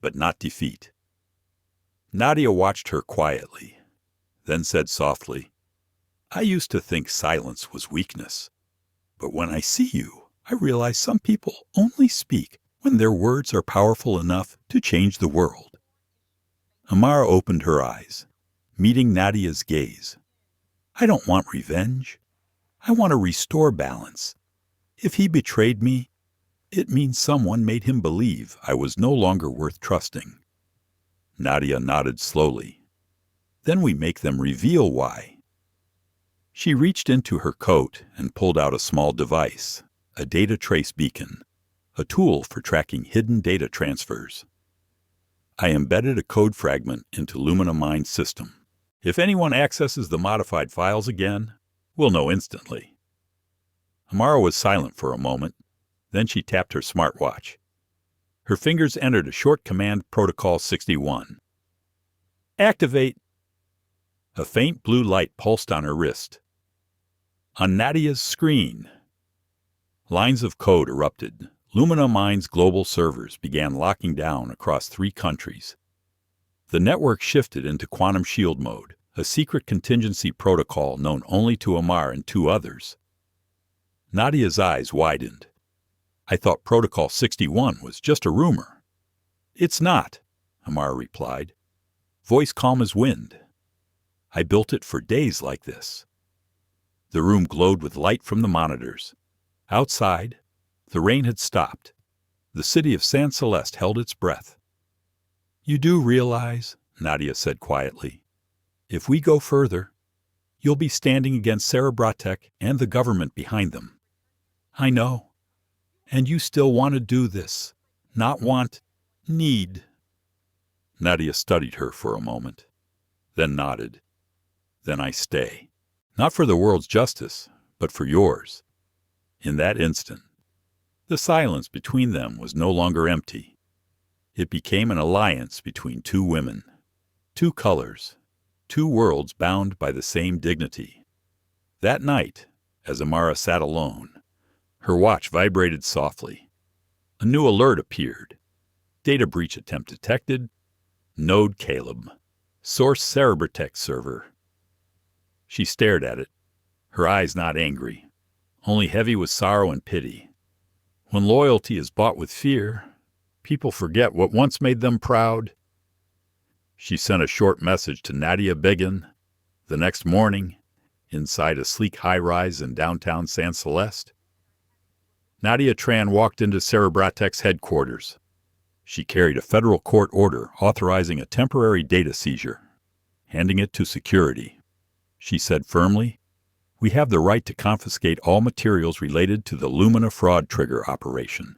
but not defeat. Nadia watched her quietly, then said softly, "I used to think silence was weakness, but when I see you, I realize some people only speak when their words are powerful enough to change the world." Amara opened her eyes, meeting Nadia's gaze. "I don't want revenge. I want to restore balance. If he betrayed me, it means someone made him believe I was no longer worth trusting." Nadia nodded slowly. "Then we make them reveal why." She reached into her coat and pulled out a small device, a data trace beacon, a tool for tracking hidden data transfers. "I embedded a code fragment into Lumina Mind's system. If anyone accesses the modified files again, we'll know instantly." Amara was silent for a moment. Then she tapped her smartwatch. Her fingers entered a short command, Protocol 61. Activate. A faint blue light pulsed on her wrist. On Nadia's screen, lines of code erupted. Lumina Mines global servers began locking down across 3 countries. The network shifted into quantum shield mode, a secret contingency protocol known only to Amar and 2 others. Nadia's eyes widened. I thought Protocol 61 was just a rumor. It's not, Amar replied, voice calm as wind. I built it for days like this. The room glowed with light from the monitors. Outside, the rain had stopped. The city of San Celeste held its breath. You do realize, Nadia said quietly, if we go further, you'll be standing against Cerebratek and the government behind them. I know. And you still want to do this. Not want, need. Nadia studied her for a moment, then nodded. Then I stay. Not for the world's justice, but for yours. In that instant, the silence between them was no longer empty. It became an alliance between 2 women, 2 colors, 2 worlds bound by the same dignity. That night, as Amara sat alone, her watch vibrated softly. A new alert appeared. Data breach attempt detected. Node Caleb. Source Cerebratek server. She stared at it, her eyes not angry, only heavy with sorrow and pity. When loyalty is bought with fear, people forget what once made them proud. She sent a short message to Nadia Begin the next morning, inside a sleek high-rise in downtown San Celeste. Nadia Tran walked into Cerebratek's headquarters. She carried a federal court order authorizing a temporary data seizure. Handing it to security, she said firmly, we have the right to confiscate all materials related to the Lumina fraud trigger operation.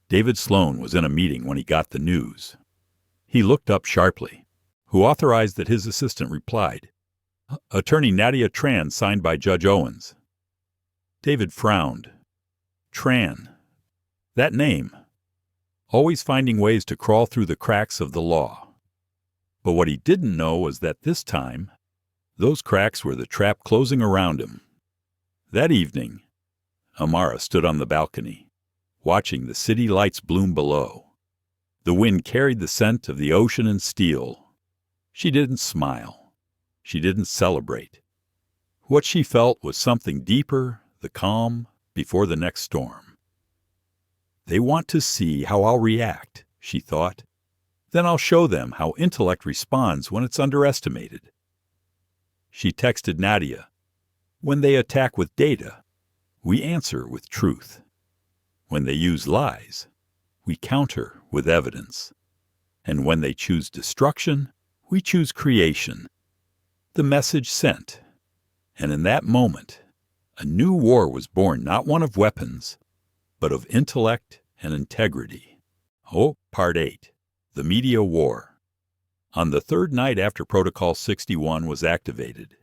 David Sloan was in a meeting when he got the news. He looked up sharply. Who authorized that his assistant replied, Attorney Nadia Tran, signed by Judge Owens. David frowned. Tran. That name. Always finding ways to crawl through the cracks of the law. But what he didn't know was that this time, those cracks were the trap closing around him. That evening, Amara stood on the balcony, watching the city lights bloom below. The wind carried the scent of the ocean and steel. She didn't smile. She didn't celebrate. What she felt was something deeper, the calm before the next storm. They want to see how I'll react, she thought. Then I'll show them how intellect responds when it's underestimated. She texted Nadia, when they attack with data, we answer with truth. When they use lies, we counter with evidence. And when they choose destruction, we choose creation. The message sent. And in that moment, a new war was born, not one of weapons, but of intellect and integrity. Oh, Part 8. The Media War. On the 3rd night after Protocol 61 was activated,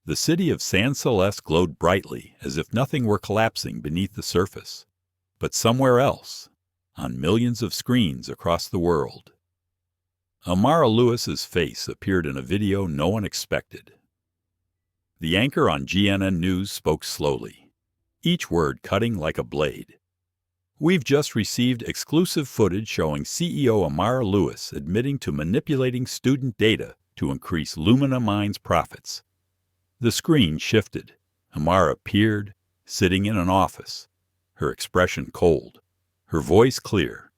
the city of San Celeste glowed brightly as if nothing were collapsing beneath the surface. But somewhere else, on millions of screens across the world, Amara Lewis's face appeared in a video no one expected. The anchor on GNN News spoke slowly, each word cutting like a blade. We've just received exclusive footage showing CEO Amara Lewis admitting to manipulating student data to increase Lumina Mines' profits. The screen shifted. Amara appeared, sitting in an office, her expression cold, her voice clear.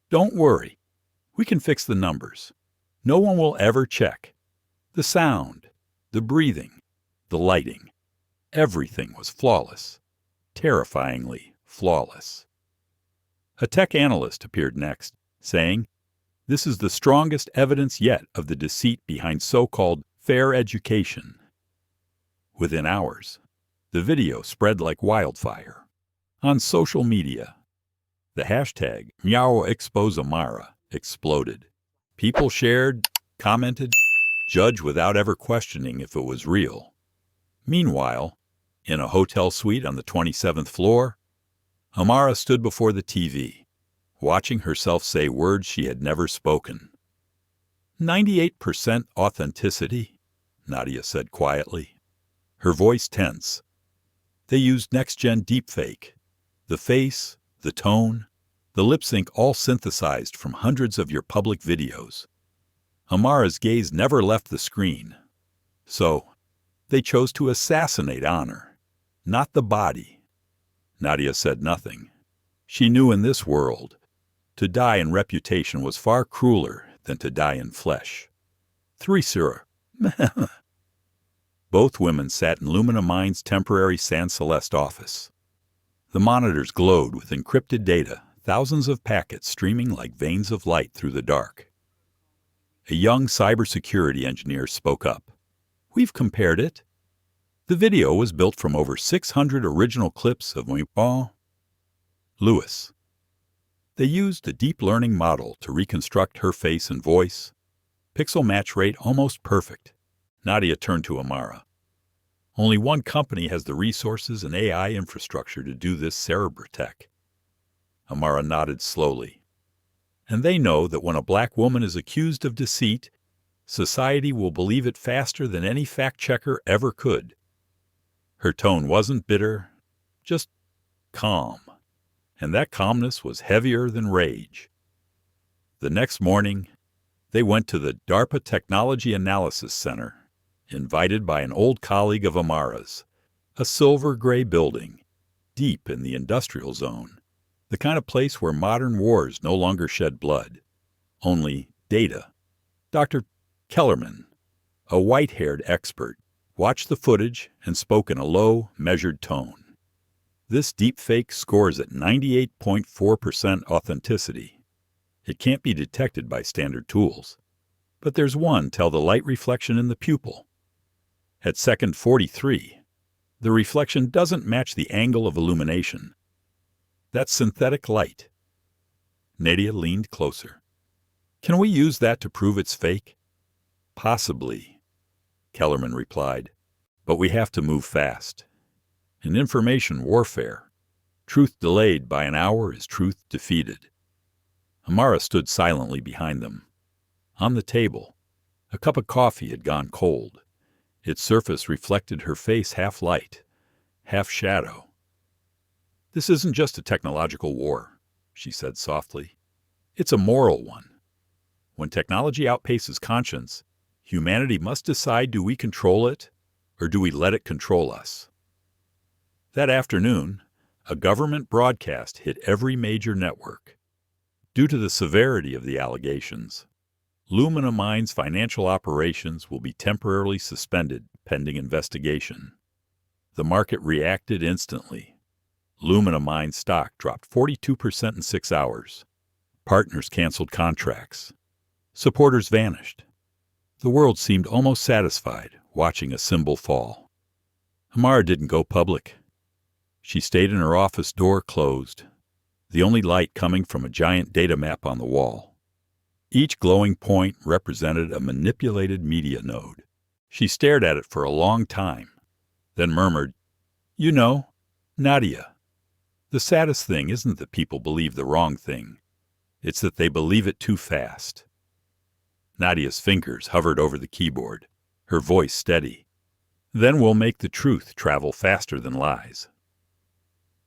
Don't worry. We can fix the numbers. No one will ever check. The sound, the breathing, the lighting. Everything was flawless. Terrifyingly flawless. A tech analyst appeared next, saying, "This is the strongest evidence yet of the deceit behind so-called fair education." Within hours, the video spread like wildfire. On social media, the hashtag #MeowExposeAmara exploded. People shared, commented, judged without ever questioning if it was real. Meanwhile, in a hotel suite on the 27th floor, Amara stood before the TV, watching herself say words she had never spoken. 98% authenticity, Nadia said quietly, her voice tense. They used next-gen deepfake. The face, the tone, the lip sync all synthesized from hundreds of your public videos. Amara's gaze never left the screen. So, they chose to assassinate honor, not the body. Nadia said nothing. She knew in this world, to die in reputation was far crueler than to die in flesh. 3 Sirrah. Both women sat in Lumina Mind's temporary San Celeste office. The monitors glowed with encrypted data, thousands of packets streaming like veins of light through the dark. A young cybersecurity engineer spoke up. We've compared it. The video was built from over 600 original clips of Lewis. They used a deep learning model to reconstruct her face and voice. Pixel match rate almost perfect. Nadia turned to Amara. Only one company has the resources and AI infrastructure to do this Cerebrotech. Amara nodded slowly. And they know that when a black woman is accused of deceit, society will believe it faster than any fact-checker ever could. Her tone wasn't bitter, just calm. And that calmness was heavier than rage. The next morning, they went to the DARPA Technology Analysis Center, invited by an old colleague of Amara's, a silver-gray building, deep in the industrial zone, the kind of place where modern wars no longer shed blood, only data. Dr. Kellerman, a white-haired expert, watched the footage and spoke in a low, measured tone. This deepfake scores at 98.4% authenticity. It can't be detected by standard tools. But there's one: tell the light reflection in the pupil. At second 43, the reflection doesn't match the angle of illumination. That's synthetic light. Nadia leaned closer. Can we use that to prove it's fake? Possibly, Kellerman replied. But we have to move fast. In information warfare, truth delayed by an hour is truth defeated. Amara stood silently behind them. On the table, a cup of coffee had gone cold. Its surface reflected her face half light, half shadow. This isn't just a technological war, she said softly. It's a moral one. When technology outpaces conscience, humanity must decide, do we control it, or do we let it control us? That afternoon, a government broadcast hit every major network. Due to the severity of the allegations, Lumina Mind's financial operations will be temporarily suspended pending investigation. The market reacted instantly. Lumina Mind stock dropped 42% in 6 hours. Partners canceled contracts. Supporters vanished. The world seemed almost satisfied watching a symbol fall. Amara didn't go public. She stayed in her office, door closed, the only light coming from a giant data map on the wall. Each glowing point represented a manipulated media node. She stared at it for a long time, then murmured, "You know, Nadia, the saddest thing isn't that people believe the wrong thing. It's that they believe it too fast." Nadia's fingers hovered over the keyboard, her voice steady. "Then we'll make the truth travel faster than lies."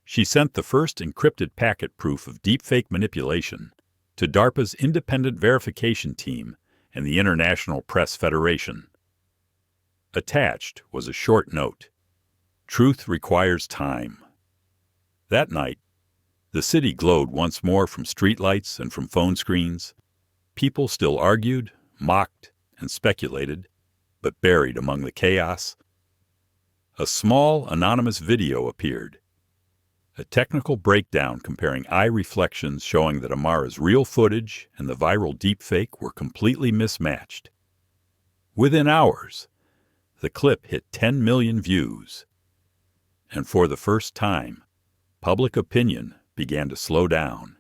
She sent the first encrypted packet proof of deepfake manipulation to DARPA's independent verification team and the International Press Federation. Attached was a short note. Truth requires time. That night, the city glowed once more from streetlights and from phone screens. People still argued, mocked, and speculated, but buried among the chaos. A small, anonymous video appeared. A technical breakdown comparing eye reflections showing that Amara's real footage and the viral deepfake were completely mismatched. Within hours, the clip hit 10 million views. And for the first time, public opinion began to slow down.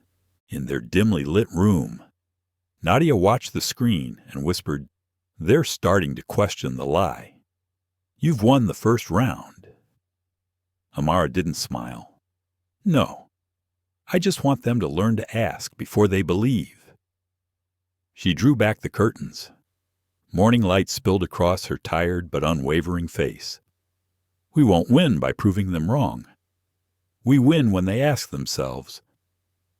In their dimly lit room, Nadia watched the screen and whispered, "They're starting to question the lie. You've won the first round." Amara didn't smile. "No, I just want them to learn to ask before they believe." She drew back the curtains, Morning light spilled across her tired but unwavering face. We won't win by proving them wrong. We win when they ask themselves,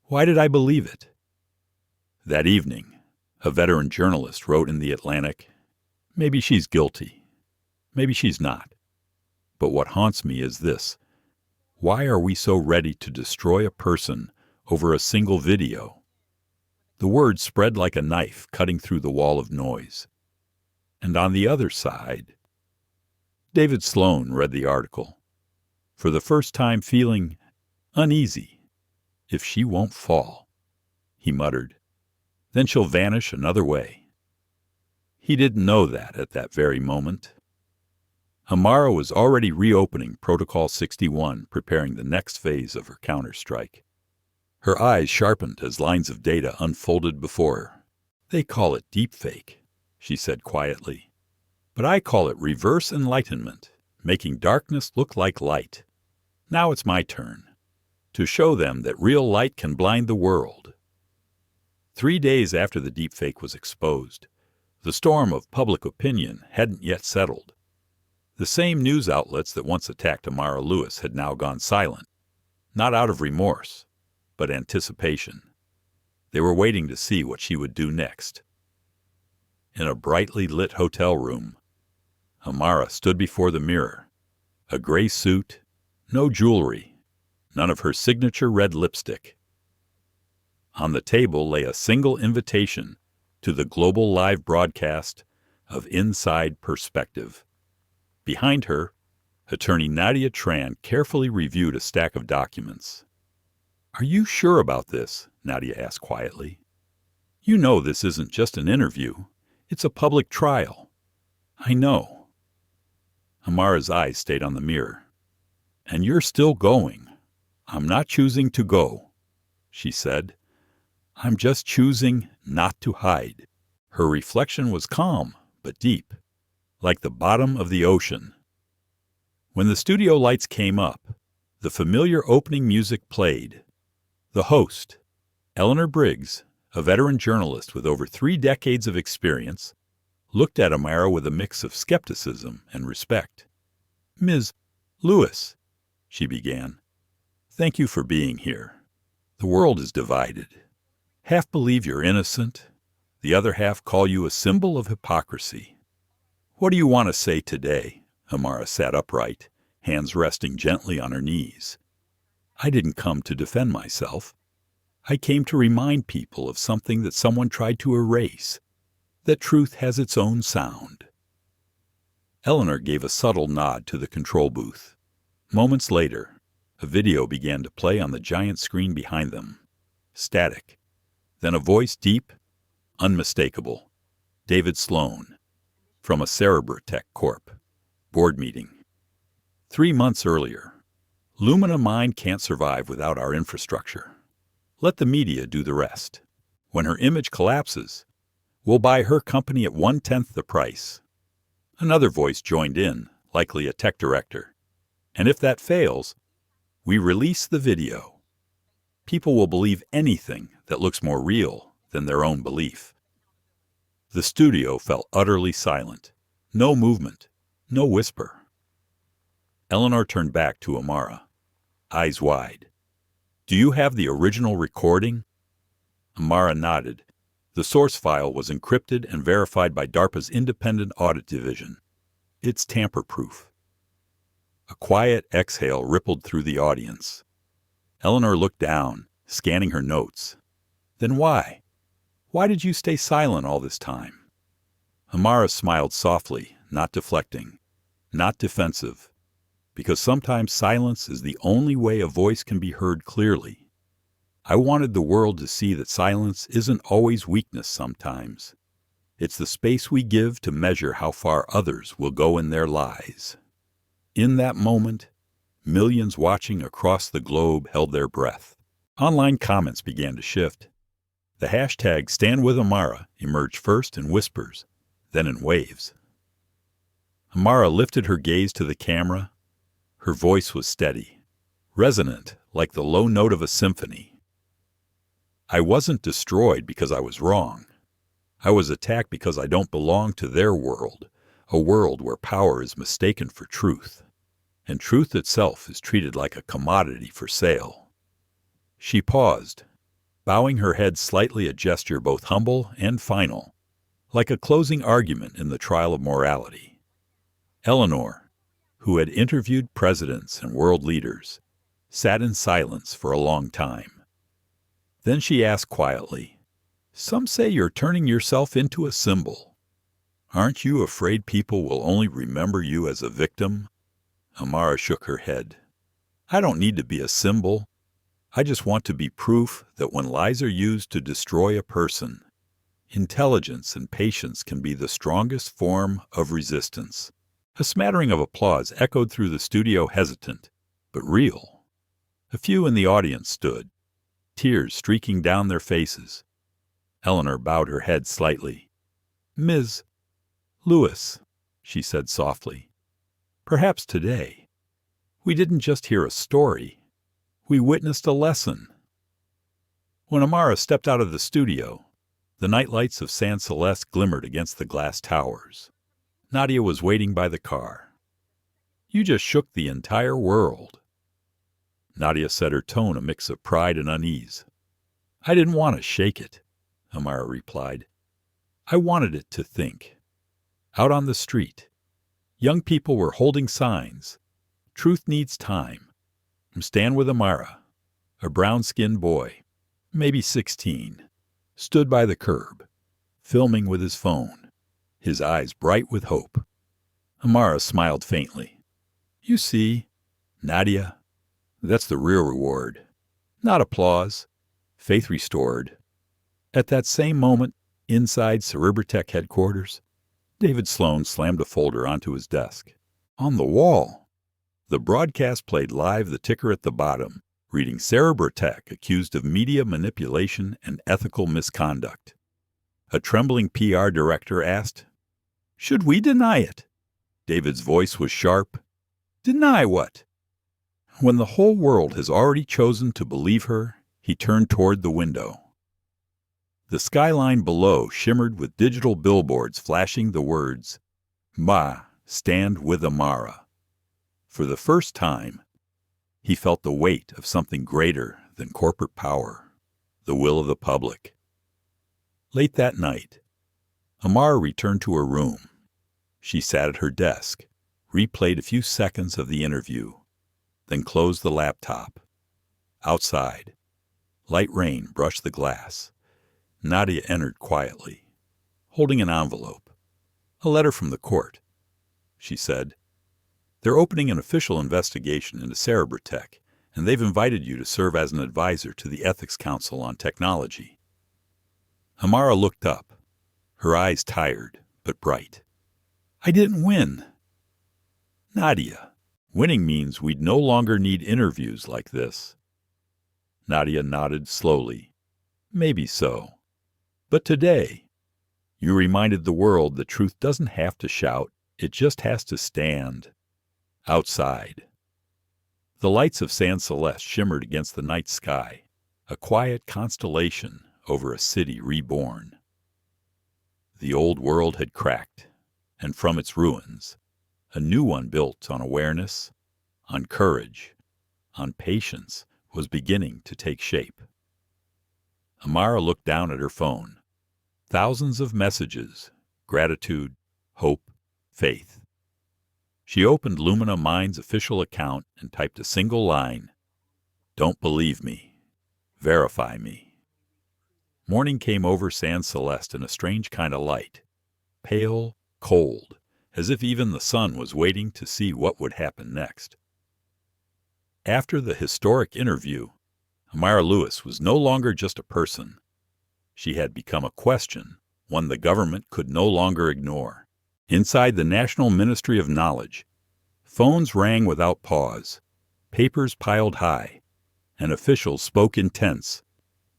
why did I believe it? That evening, a veteran journalist wrote in The Atlantic, maybe she's guilty. Maybe she's not. But what haunts me is this. Why are we so ready to destroy a person over a single video? The words spread like a knife cutting through the wall of noise. And on the other side, David Sloan read the article, for the first time feeling uneasy. If she won't fall, he muttered, then she'll vanish another way. He didn't know that at that very moment. Amara was already reopening Protocol 61, preparing the next phase of her counterstrike. Her eyes sharpened as lines of data unfolded before her. They call it deepfake, she said quietly. But I call it reverse enlightenment, making darkness look like light. Now it's my turn, to show them that real light can blind the world. 3 days after the deepfake was exposed, the storm of public opinion hadn't yet settled. The same news outlets that once attacked Amara Lewis had now gone silent, not out of remorse, but anticipation. They were waiting to see what she would do next. In a brightly lit hotel room, Amara stood before the mirror, a gray suit, no jewelry, none of her signature red lipstick. On the table lay a single invitation to the global live broadcast of Inside Perspective. Behind her, attorney Nadia Tran carefully reviewed a stack of documents. Are you sure about this? Nadia asked quietly. You know this isn't just an interview. It's a public trial. I know. Amara's eyes stayed on the mirror. And you're still going. I'm not choosing to go, she said. I'm just choosing not to hide. Her reflection was calm but deep, like the bottom of the ocean. When the studio lights came up, the familiar opening music played. The host, Eleanor Briggs, a veteran journalist with over 3 decades of experience, looked at Amara with a mix of skepticism and respect. Ms. Lewis, she began, thank you for being here. The world is divided. Half believe you're innocent, the other half call you a symbol of hypocrisy. What do you want to say today? Amara sat upright, hands resting gently on her knees. I didn't come to defend myself. I came to remind people of something that someone tried to erase, that truth has its own sound. Eleanor gave a subtle nod to the control booth. Moments later, a video began to play on the giant screen behind them. Static. Then a voice deep, unmistakable. David Sloan, from a Cerebrotech Corp. Board meeting. 3 months earlier. Lumina Mind can't survive without our infrastructure. Let the media do the rest. When her image collapses, we'll buy her company at 1/10 the price. Another voice joined in, likely a tech director. And if that fails, we release the video. People will believe anything that looks more real than their own belief. The studio fell utterly silent. No movement, no whisper. Eleanor turned back to Amara, eyes wide. Do you have the original recording? Amara nodded. The source file was encrypted and verified by DARPA's Independent Audit Division. It's tamper-proof. A quiet exhale rippled through the audience. Eleanor looked down, scanning her notes. Then why? Why did you stay silent all this time? Amara smiled softly, not deflecting, not defensive, because sometimes silence is the only way a voice can be heard clearly. I wanted the world to see that silence isn't always weakness sometimes. It's the space we give to measure how far others will go in their lies. In that moment, millions watching across the globe held their breath. Online comments began to shift. The hashtag #StandWithAmara emerged first in whispers, then in waves. Amara lifted her gaze to the camera. Her voice was steady, resonant like the low note of a symphony. I wasn't destroyed because I was wrong. I was attacked because I don't belong to their world, a world where power is mistaken for truth, and truth itself is treated like a commodity for sale. She paused, bowing her head slightly, a gesture both humble and final, like a closing argument in the trial of morality. Eleanor, who had interviewed presidents and world leaders, sat in silence for a long time. Then she asked quietly, "Some say you're turning yourself into a symbol. Aren't you afraid people will only remember you as a victim?" Amara shook her head. "I don't need to be a symbol. I just want to be proof that when lies are used to destroy a person, intelligence and patience can be the strongest form of resistance." A smattering of applause echoed through the studio, hesitant, but real. A few in the audience stood, tears streaking down their faces. Eleanor bowed her head slightly. "Ms. Lewis," she said softly, "perhaps today we didn't just hear a story, we witnessed a lesson." When Amara stepped out of the studio, the night lights of San Celeste glimmered against the glass towers. Nadia was waiting by the car. "You just shook the entire world." Nadia said, her tone a mix of pride and unease. "I didn't want to shake it," Amara replied. "I wanted it to think." Out on the street, young people were holding signs. "Truth needs time." Stand with Amara. A brown-skinned boy, maybe 16, stood by the curb, filming with his phone, his eyes bright with hope. Amara smiled faintly. "You see, Nadia, that's the real reward. Not applause. Faith restored." At that same moment, inside Cerebrotech headquarters, David Sloan slammed a folder onto his desk. On the wall, the broadcast played live, the ticker at the bottom, reading Cerebrotech accused of media manipulation and ethical misconduct. A trembling PR director asked, "Should we deny it?" David's voice was sharp. "Deny what?" When the whole world has already chosen to believe her, he turned toward the window. The skyline below shimmered with digital billboards flashing the words, "Ma, stand with Amara." For the first time, he felt the weight of something greater than corporate power, the will of the public. Late that night, Amara returned to her room. She sat at her desk, replayed a few seconds of the interview, then closed the laptop. Outside, light rain brushed the glass. Nadia entered quietly, holding an envelope. "A letter from the court," she said. "They're opening an official investigation into Cerebrotech, and they've invited you to serve as an advisor to the Ethics Council on Technology." Amara looked up, her eyes tired but bright. "I didn't win." "Nadia, winning means we'd no longer need interviews like this." Nadia nodded slowly. "Maybe so. But today, you reminded the world that truth doesn't have to shout, it just has to stand." Outside, the lights of San Celeste shimmered against the night sky, a quiet constellation over a city reborn. The old world had cracked, and from its ruins, a new one built on awareness, on courage, on patience was beginning to take shape. Amara looked down at her phone. Thousands of messages, gratitude, hope, faith. She opened Lumina Mind's official account and typed a single line, "Don't believe me. Verify me." Morning came over San Celeste in a strange kind of light, pale, cold, as if even the sun was waiting to see what would happen next. After the historic interview, Amara Lewis was no longer just a person. She had become a question, one the government could no longer ignore. Inside the National Ministry of Knowledge, phones rang without pause, papers piled high, and officials spoke in tense,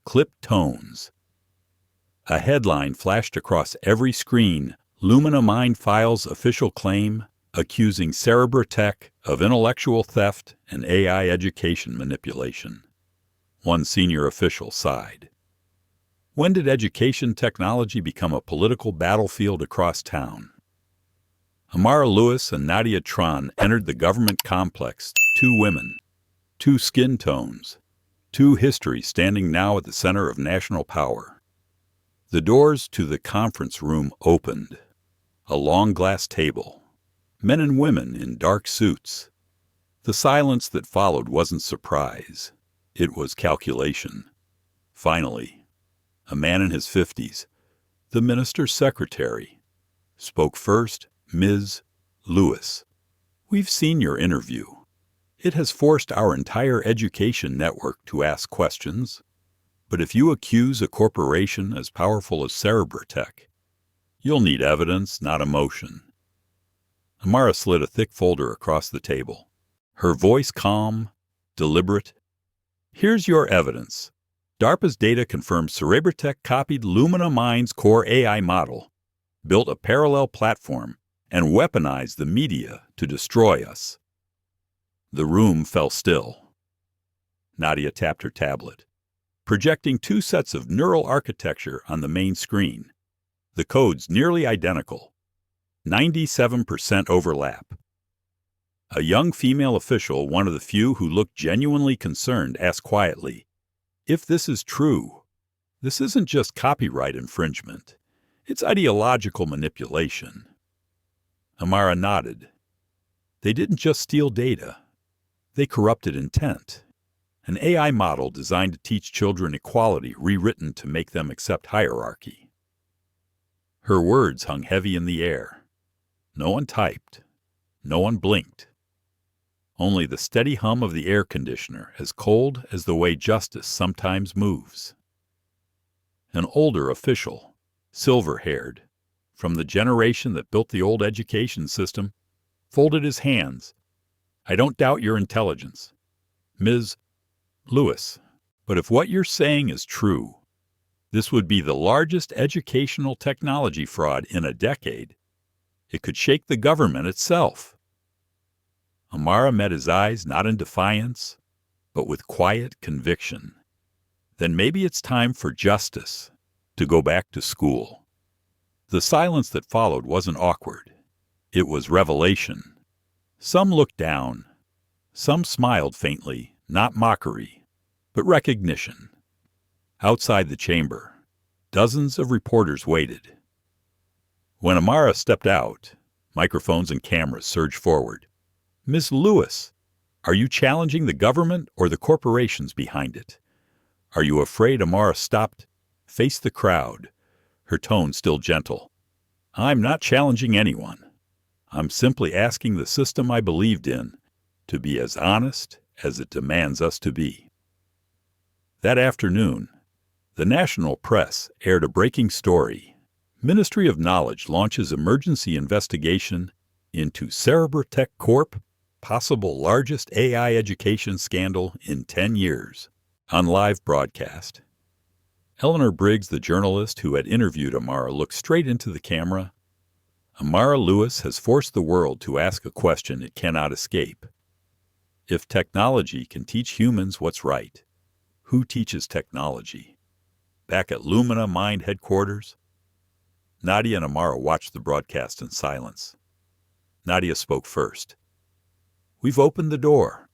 clipped tones. A headline flashed across every screen, "Lumina Mind files official claim accusing Cerebrotech of intellectual theft and AI education manipulation." One senior official sighed. When did education technology become a political battlefield across town? Amara Lewis and Nadia Tron entered the government complex, two women, two skin tones, two histories standing now at the center of national power. The doors to the conference room opened. A long glass table, men and women in dark suits. The silence that followed wasn't surprise. It was calculation. Finally, a man in his 50s, the minister's secretary, spoke first. Ms. Lewis, we've seen your interview. It has forced our entire education network to ask questions. But if you accuse a corporation as powerful as Cerebratech, you'll need evidence, not emotion. Amara slid a thick folder across the table, her voice calm, deliberate. Here's your evidence. DARPA's data confirms Cerebratech copied Lumina Mind's core AI model, built a parallel platform, and weaponized the media to destroy us. The room fell still. Nadia tapped her tablet, projecting two sets of neural architecture on the main screen. The codes nearly identical. 97% overlap. A young female official, one of the few who looked genuinely concerned, asked quietly, "If this is true, this isn't just copyright infringement. It's ideological manipulation." Amara nodded. They didn't just steal data. They corrupted intent. An AI model designed to teach children equality, rewritten to make them accept hierarchy. Her words hung heavy in the air. No one typed. No one blinked. Only the steady hum of the air conditioner, as cold as the way justice sometimes moves. An older official, silver-haired, from the generation that built the old education system, folded his hands. "I don't doubt your intelligence, Ms. Lewis, but if what you're saying is true, this would be the largest educational technology fraud in a decade. It could shake the government itself." Amara met his eyes not in defiance, but with quiet conviction. Then maybe it's time for justice to go back to school. The silence that followed wasn't awkward. It was revelation. Some looked down. Some smiled faintly, not mockery, but recognition. Outside the chamber, dozens of reporters waited. When Amara stepped out, microphones and cameras surged forward. "Ms. Lewis, are you challenging the government or the corporations behind it? Are you afraid?" Amara stopped, faced the crowd, her tone still gentle. "I'm not challenging anyone. I'm simply asking the system I believed in to be as honest as it demands us to be." That afternoon, the national press aired a breaking story. Ministry of Knowledge launches emergency investigation into Cerebratech Corp., possible largest AI education scandal in 10 years, on live broadcast. Eleanor Briggs, the journalist who had interviewed Amara, looked straight into the camera. "Amara Lewis has forced the world to ask a question it cannot escape. If technology can teach humans what's right, who teaches technology?" Back at Lumina Mind headquarters, Nadia and Amara watched the broadcast in silence. Nadia spoke first. "We've opened the door."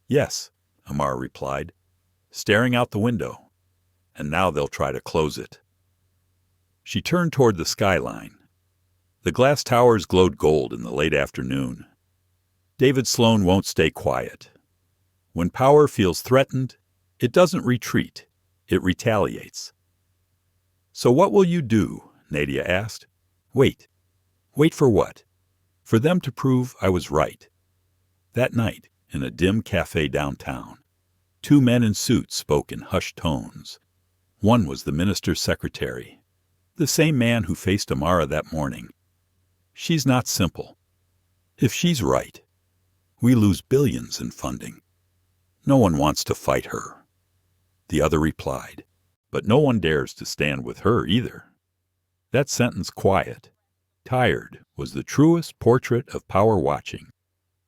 "Yes," Amara replied, staring out the window. "And now they'll try to close it." She turned toward the skyline. The glass towers glowed gold in the late afternoon. David Sloan won't stay quiet. When power feels threatened, it doesn't retreat, it retaliates. "So what will you do?" Nadia asked. Wait. Wait for what? For them to prove I was right." That night, in a dim cafe downtown, two men in suits spoke in hushed tones. One was the minister's secretary, the same man who faced Amara that morning. "She's not simple. If she's right, we lose billions in funding. No one wants to fight her." The other replied, "But no one dares to stand with her either." That sentence, quiet, tired, was the truest portrait of power watching,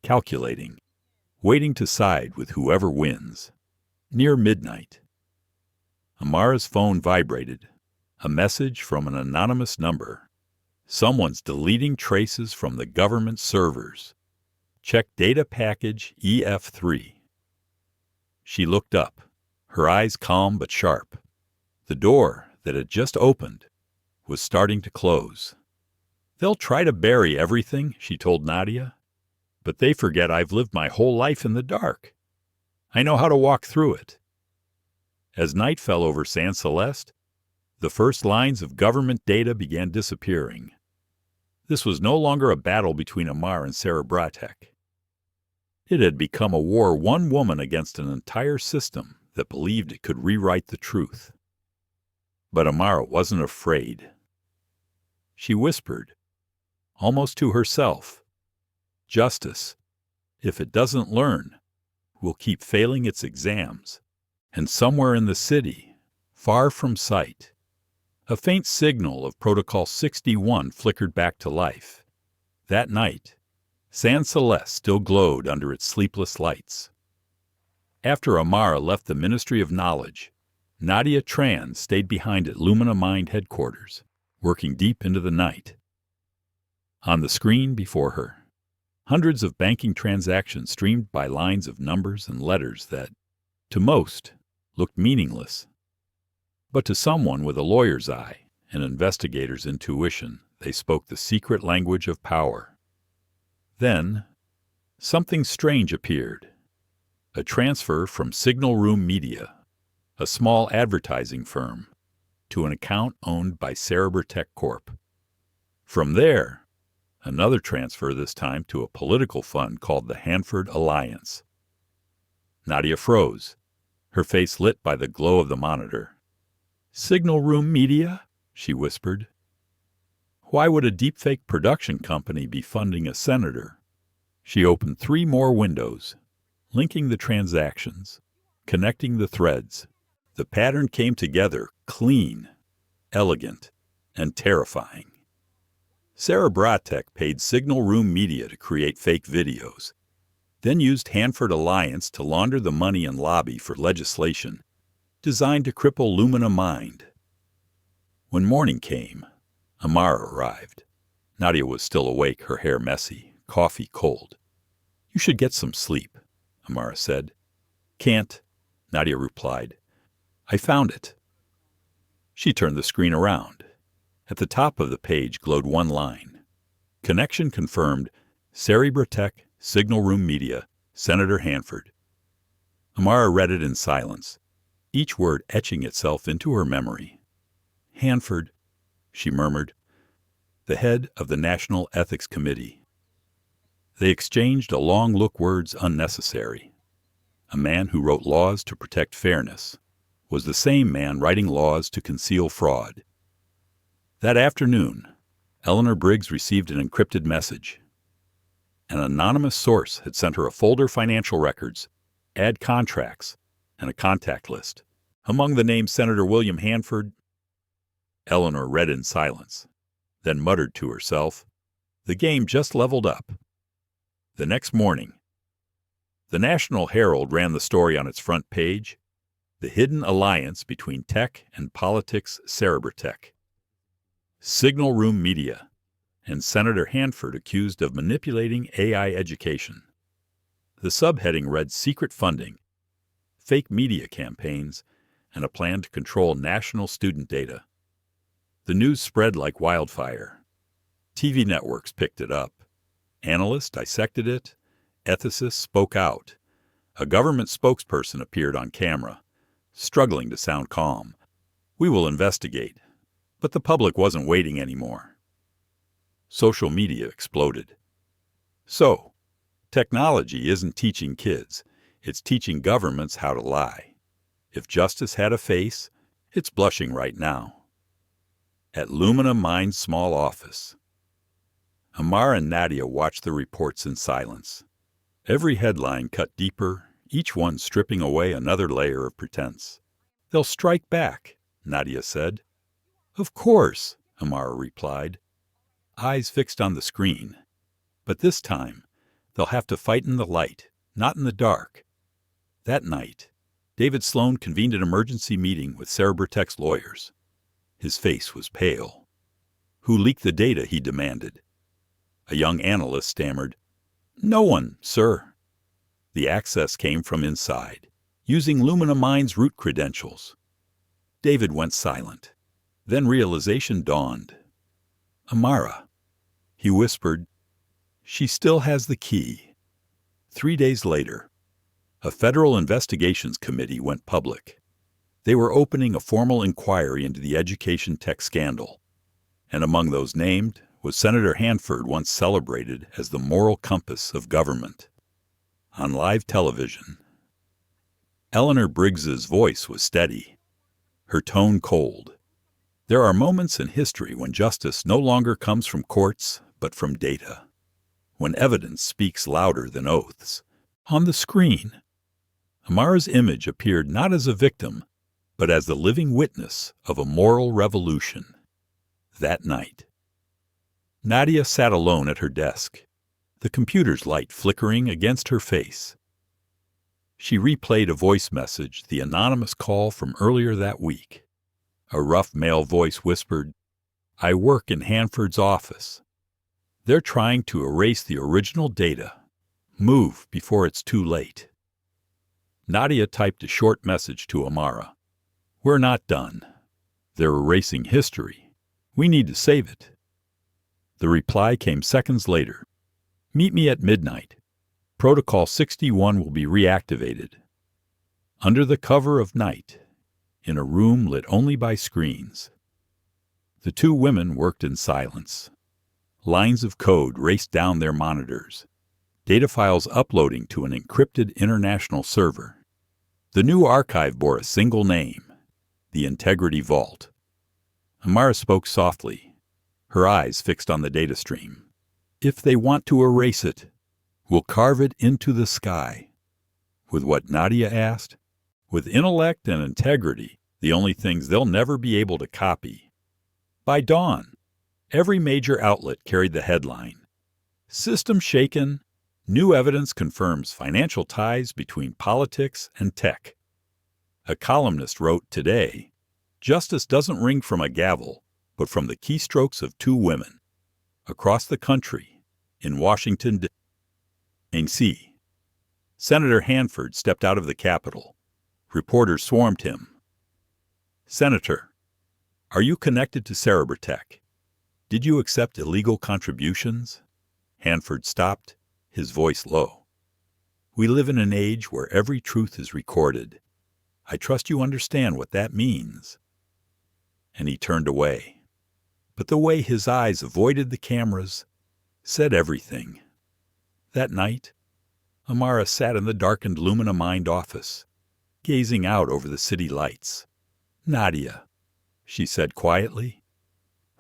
calculating, waiting to side with whoever wins. Near midnight, Amara's phone vibrated. A message from an anonymous number. Someone's deleting traces from the government servers. Check data package EF3. She looked up, her eyes calm but sharp. The door that had just opened was starting to close. They'll try to bury everything, she told Nadia, but they forget I've lived my whole life in the dark. I know how to walk through it. As night fell over San Celeste, the first lines of government data began disappearing. This was no longer a battle between Amar and Sarah Bratek. It had become a war one woman against an entire system that believed it could rewrite the truth. But Amara wasn't afraid. She whispered, almost to herself, "Justice, if it doesn't learn, will keep failing its exams." And somewhere in the city, far from sight, a faint signal of Protocol 61 flickered back to life. That night, San Celeste still glowed under its sleepless lights. After Amara left the Ministry of Knowledge, Nadia Tran stayed behind at Lumina Mind headquarters, working deep into the night. On the screen before her, hundreds of banking transactions streamed by lines of numbers and letters that, to most, looked meaningless. But to someone with a lawyer's eye and investigator's intuition, they spoke the secret language of power. Then, something strange appeared. A transfer from Signal Room Media, a small advertising firm, to an account owned by Sarah Bratek Corp. From there, another transfer, this time to a political fund called the Hanford Alliance. Nadia froze, her face lit by the glow of the monitor. "Signal Room Media?" she whispered. Why would a deepfake production company be funding a senator? She opened 3 more windows, linking the transactions, connecting the threads. The pattern came together, clean, elegant, and terrifying. Sarah Bratek paid Signal Room Media to create fake videos, then used Hanford Alliance to launder the money and lobby for legislation designed to cripple Lumina Mind. When morning came, Amara arrived. Nadia was still awake, her hair messy, coffee cold. "You should get some sleep," Amara said. "Can't," Nadia replied. "I found it." She turned the screen around. At the top of the page glowed one line. Connection confirmed, Sarah Bratek, Signal Room Media, Senator Hanford. Amara read it in silence, each word etching itself into her memory. "Hanford," she murmured, "the head of the National Ethics Committee." They exchanged a long look, words unnecessary. A man who wrote laws to protect fairness was the same man writing laws to conceal fraud. That afternoon, Eleanor Briggs received an encrypted message. An anonymous source had sent her a folder of financial records, ad contracts, and a contact list. Among the names Senator William Hanford. Eleanor read in silence, then muttered to herself, "The game just leveled up." The next morning, the National Herald ran the story on its front page, "The Hidden Alliance Between Tech and Politics Sarah Bratek. Signal Room Media and Senator Hanford accused of manipulating AI education." The subheading read "Secret Funding, Fake Media Campaigns, and a Plan to Control National Student Data." The news spread like wildfire. TV networks picked it up. Analysts dissected it. Ethicists spoke out. A government spokesperson appeared on camera, struggling to sound calm. "We will investigate." But the public wasn't waiting anymore. Social media exploded. So, technology isn't teaching kids, it's teaching governments how to lie. If justice had a face, it's blushing right now. At Lumina Mind's small office, Amara and Nadia watched the reports in silence. Every headline cut deeper, each one stripping away another layer of pretense. "They'll strike back," Nadia said. "Of course," Amara replied, eyes fixed on the screen. "But this time, they'll have to fight in the light, not in the dark." That night, David Sloan convened an emergency meeting with Cerebrotech's lawyers. His face was pale. Who leaked the data, he demanded. A young analyst stammered, "No one, sir." The access came from inside, using Lumina Mind's root credentials. David went silent. Then realization dawned. "Amara," he whispered. "She still has the key." 3 days later, a federal investigations committee went public. They were opening a formal inquiry into the education tech scandal, and among those named was Senator Hanford, once celebrated as the moral compass of government. On live television, Eleanor Briggs's voice was steady, her tone cold. There are moments in history when justice no longer comes from courts, but from data, when evidence speaks louder than oaths. On the screen, Amara's image appeared not as a victim, but as the living witness of a moral revolution. That night, Nadia sat alone at her desk, the computer's light flickering against her face. She replayed a voice message, the anonymous call from earlier that week. A rough male voice whispered, "I work in Hanford's office. They're trying to erase the original data. Move before it's too late." Nadia typed a short message to Amara. "We're not done. They're erasing history. We need to save it." The reply came seconds later. "Meet me at midnight. Protocol 61 will be reactivated. Under the cover of night, in a room lit only by screens." The two women worked in silence. Lines of code raced down their monitors, data files uploading to an encrypted international server. The new archive bore a single name, the Integrity Vault. Amara spoke softly, her eyes fixed on the data stream. "If they want to erase it, we'll carve it into the sky." With what, Nadia asked. "With intellect and integrity, the only things they'll never be able to copy." By dawn, every major outlet carried the headline, "System shaken. New evidence confirms financial ties between politics and tech." A columnist wrote today, "Justice doesn't ring from a gavel, but from the keystrokes of two women." Across the country, in Washington, D.C., Senator Hanford stepped out of the Capitol. Reporters swarmed him. "Senator, are you connected to Cerebrotech? Did you accept illegal contributions?" Hanford stopped, his voice low. "We live in an age where every truth is recorded. I trust you understand what that means." And he turned away. But the way his eyes avoided the cameras said everything. That night, Amara sat in the darkened Lumina Mind office, gazing out over the city lights. "Nadia," she said quietly,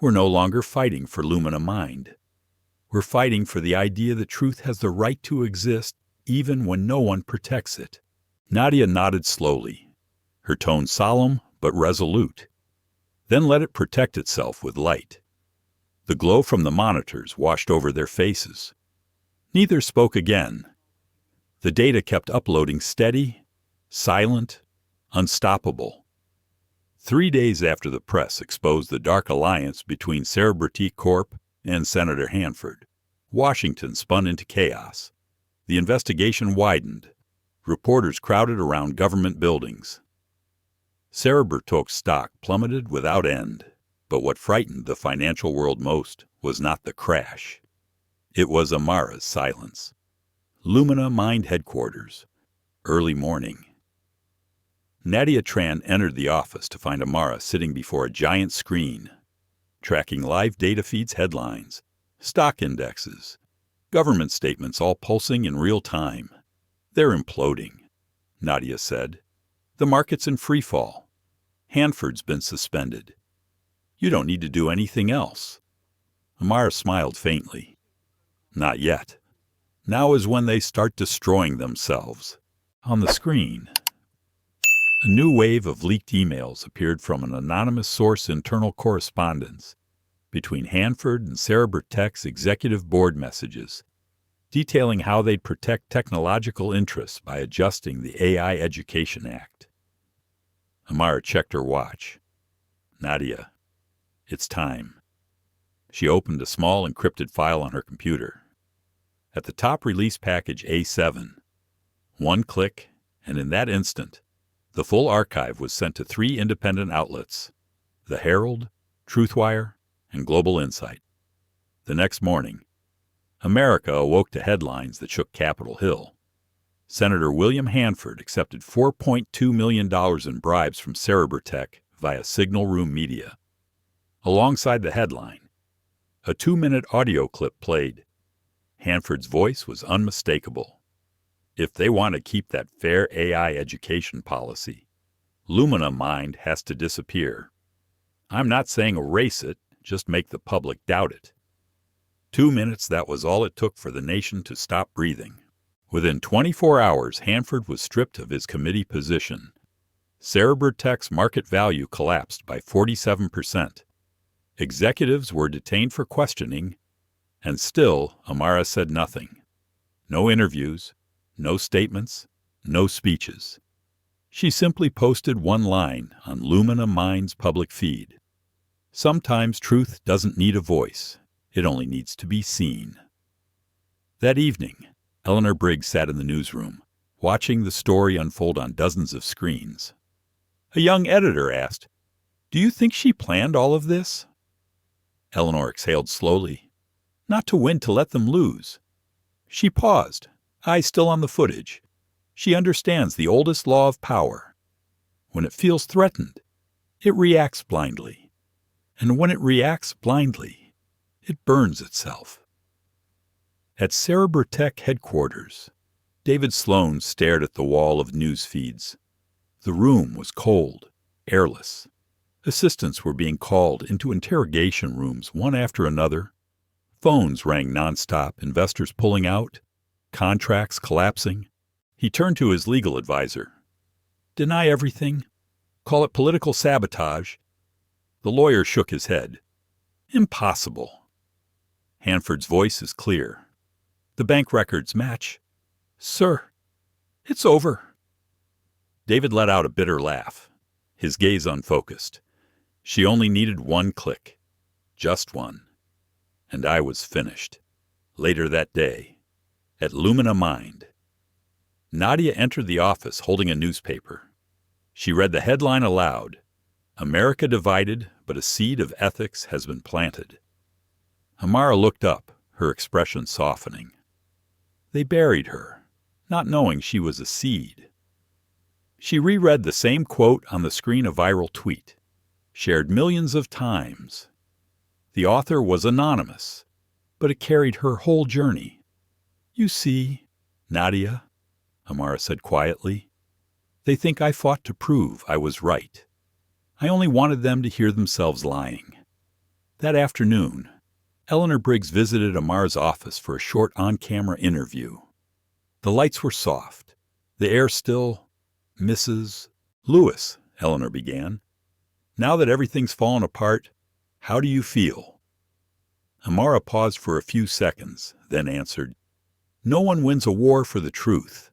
"we're no longer fighting for Lumina Mind. We're fighting for the idea that truth has the right to exist even when no one protects it." Nadia nodded slowly, her tone solemn but resolute. Then let it protect itself with light. The glow from the monitors washed over their faces. Neither spoke again. The data kept uploading steady, silent, unstoppable. 3 days after the press exposed the dark alliance between Cerebrotech Corp. And Senator Hanford, Washington spun into chaos. The investigation widened. Reporters crowded around government buildings. Cerebrotech's stock plummeted without end, but what frightened the financial world most was not the crash. It was Amara's silence. Lumina Mind headquarters, early morning. Nadia Tran entered the office to find Amara sitting before a giant screen, tracking live data feeds, headlines, stock indexes, government statements all pulsing in real time. "They're imploding," Nadia said. "The market's in free fall. Hanford's been suspended. You don't need to do anything else." Amara smiled faintly. "Not yet. Now is when they start destroying themselves." On the screen, a new wave of leaked emails appeared from an anonymous source, internal correspondence between Hanford and Cerebrotech's executive board messages, detailing how they'd protect technological interests by adjusting the AI Education Act. Amara checked her watch. Nadia, it's time. She opened a small encrypted file on her computer. At the top, release package A7. One click, and in that instant, the full archive was sent to 3 independent outlets: the Herald, Truthwire, and Global Insight. The next morning, America awoke to headlines that shook Capitol Hill. Senator William Hanford accepted $4.2 million in bribes from Cerebrotech via Signal Room Media. Alongside the headline, a 2-minute audio clip played. Hanford's voice was unmistakable. If they want to keep that fair AI education policy, Lumina Mind has to disappear. I'm not saying erase it, just make the public doubt it. 2 minutes, that was all it took for the nation to stop breathing. Within 24 hours, Hanford was stripped of his committee position. Cerebrotech's market value collapsed by 47%. Executives were detained for questioning, and still Amara said nothing. No interviews, no statements, no speeches. She simply posted one line on Lumina Mind's public feed. Sometimes truth doesn't need a voice. It only needs to be seen. That evening, Eleanor Briggs sat in the newsroom, watching the story unfold on dozens of screens. A young editor asked, "Do you think she planned all of this?" Eleanor exhaled slowly. Not to win, to let them lose. She paused, eyes still on the footage. She understands the oldest law of power. When it feels threatened, it reacts blindly. And when it reacts blindly, it burns itself. At Cerebrotech headquarters, David Sloan stared at the wall of news feeds. The room was cold, airless. Assistants were being called into interrogation rooms one after another. Phones rang nonstop, investors pulling out, contracts collapsing. He turned to his legal advisor. Deny everything? Call it political sabotage? The lawyer shook his head. Impossible. Hanford's voice is clear. The bank records match. Sir, it's over. David let out a bitter laugh, his gaze unfocused. She only needed one click. Just one. And I was finished. Later that day, at Lumina Mind. Nadia entered the office holding a newspaper. She read the headline aloud. America divided, but a seed of ethics has been planted. Amara looked up, her expression softening. They buried her, not knowing she was a seed. She reread the same quote on the screen, a viral tweet, shared millions of times. The author was anonymous, but it carried her whole journey. You see, Nadia, Amara said quietly, they think I fought to prove I was right. I only wanted them to hear themselves lying. That afternoon, Eleanor Briggs visited Amara's office for a short on-camera interview. The lights were soft, the air still. Mrs. Lewis, Eleanor began. Now that everything's fallen apart, how do you feel? Amara paused for a few seconds, then answered, No one wins a war for the truth.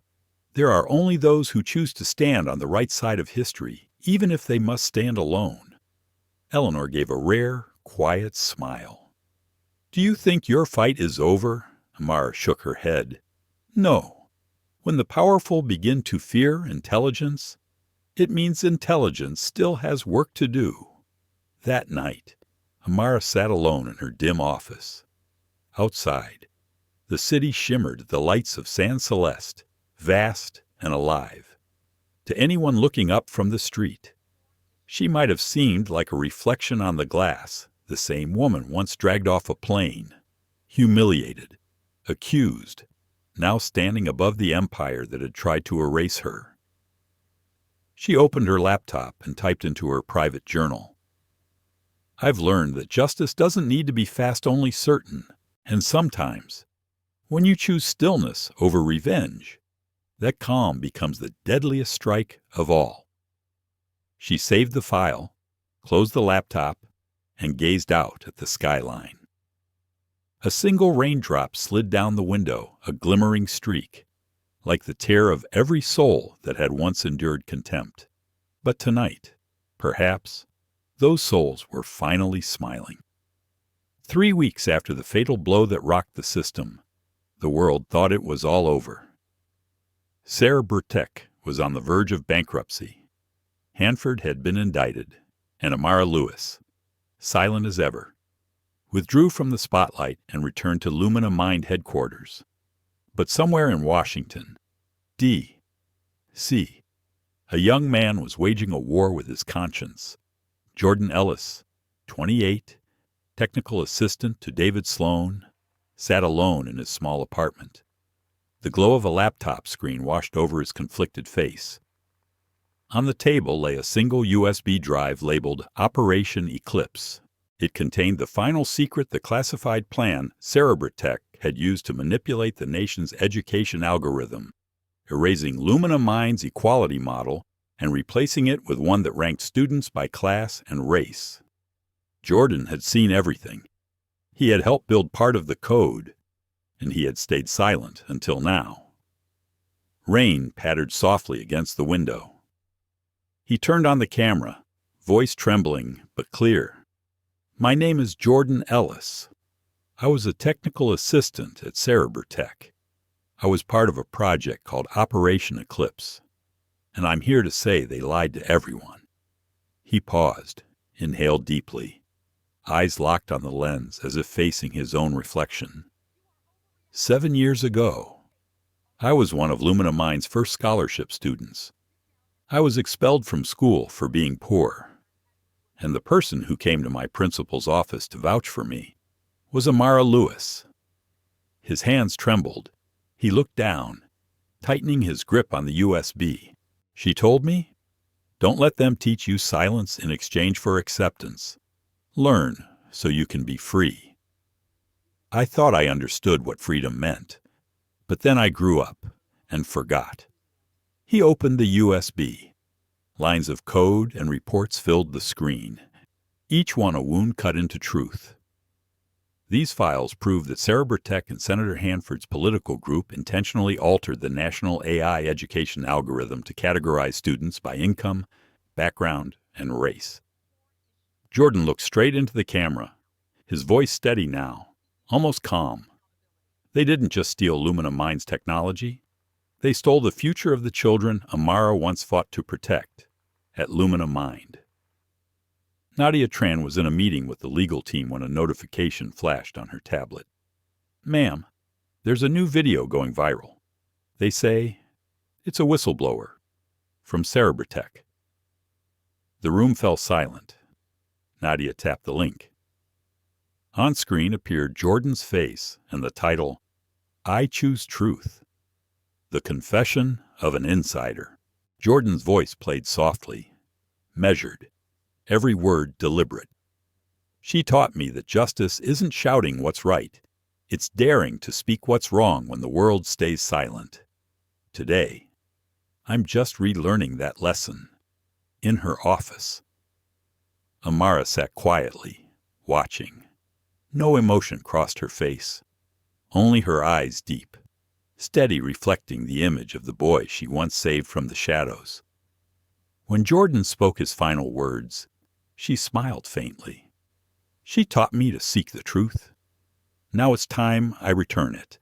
There are only those who choose to stand on the right side of history, even if they must stand alone. Eleanor gave a rare, quiet smile. Do you think your fight is over? Amara shook her head. No. When the powerful begin to fear intelligence, it means intelligence still has work to do. That night, Amara sat alone in her dim office. Outside, the city shimmered at the lights of San Celeste, vast and alive. To anyone looking up from the street, she might have seemed like a reflection on the glass, the same woman once dragged off a plane, humiliated, accused, now standing above the empire that had tried to erase her. She opened her laptop and typed into her private journal. I've learned that justice doesn't need to be fast, only certain, and sometimes, when you choose stillness over revenge, that calm becomes the deadliest strike of all. She saved the file, closed the laptop, and gazed out at the skyline. A single raindrop slid down the window, a glimmering streak, like the tear of every soul that had once endured contempt. But tonight, perhaps, those souls were finally smiling. 3 weeks after the fatal blow that rocked the system, the world thought it was all over. Sarah Bertek was on the verge of bankruptcy. Hanford had been indicted, and Amara Lewis, silent as ever, withdrew from the spotlight and returned to Lumina Mind headquarters. But somewhere in Washington, D.C., a young man was waging a war with his conscience. Jordan Ellis, 28, technical assistant to David Sloan, sat alone in his small apartment. The glow of a laptop screen washed over his conflicted face. On the table lay a single USB drive labeled Operation Eclipse. It contained the final secret, the classified plan Sarah Bertek had used to manipulate the nation's education algorithm, erasing Lumina Mind's equality model and replacing it with one that ranked students by class and race. Jordan had seen everything. He had helped build part of the code, and he had stayed silent until now. Rain pattered softly against the window. He turned on the camera, voice trembling but clear. "My name is Jordan Ellis. I was a technical assistant at Sarah Bertek. I was part of a project called Operation Eclipse, and I'm here to say they lied to everyone." He paused, inhaled deeply, eyes locked on the lens as if facing his own reflection. 7 years ago, I was one of Lumina Mind's first scholarship students. I was expelled from school for being poor, and the person who came to my principal's office to vouch for me was Amara Lewis. His hands trembled. He looked down, tightening his grip on the USB. "She told me, don't let them teach you silence in exchange for acceptance. Learn so you can be free." I thought I understood what freedom meant, but then I grew up and forgot. He opened the USB. Lines of code and reports filled the screen, each one a wound cut into truth. These files prove that Sarah Bertek and Senator Hanford's political group intentionally altered the national AI education algorithm to categorize students by income, background, and race. Jordan looked straight into the camera, his voice steady now, almost calm. They didn't just steal Lumina Mind's technology. They stole the future of the children Amara once fought to protect at Lumina Mind. Nadia Tran was in a meeting with the legal team when a notification flashed on her tablet. "Ma'am, there's a new video going viral. They say it's a whistleblower from Sarah Bertek." The room fell silent. Nadia tapped the link. On screen appeared Jordan's face and the title, "I Choose Truth. The Confession of an Insider." Jordan's voice played softly, measured, every word deliberate. "She taught me that justice isn't shouting what's right. It's daring to speak what's wrong when the world stays silent. Today, I'm just relearning that lesson in her office." Amara sat quietly, watching. No emotion crossed her face, only her eyes deep, steady, reflecting the image of the boy she once saved from the shadows. When Jordan spoke his final words, she smiled faintly. "She taught me to seek the truth. Now it's time I return it."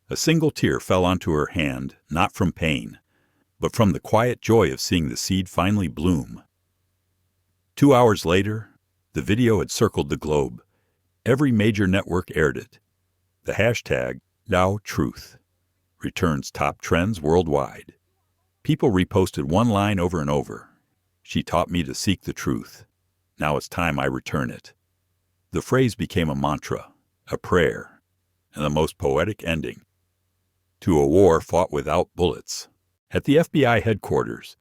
A single tear fell onto her hand, not from pain, but from the quiet joy of seeing the seed finally bloom. 2 hours later, the video had circled the globe. Every major network aired it. The hashtag #NowTruth returns top trends worldwide. People reposted one line over and over. "She taught me to seek the truth. Now it's time I return it." The phrase became a mantra, a prayer, and the most poetic ending to a war fought without bullets. At the FBI headquarters,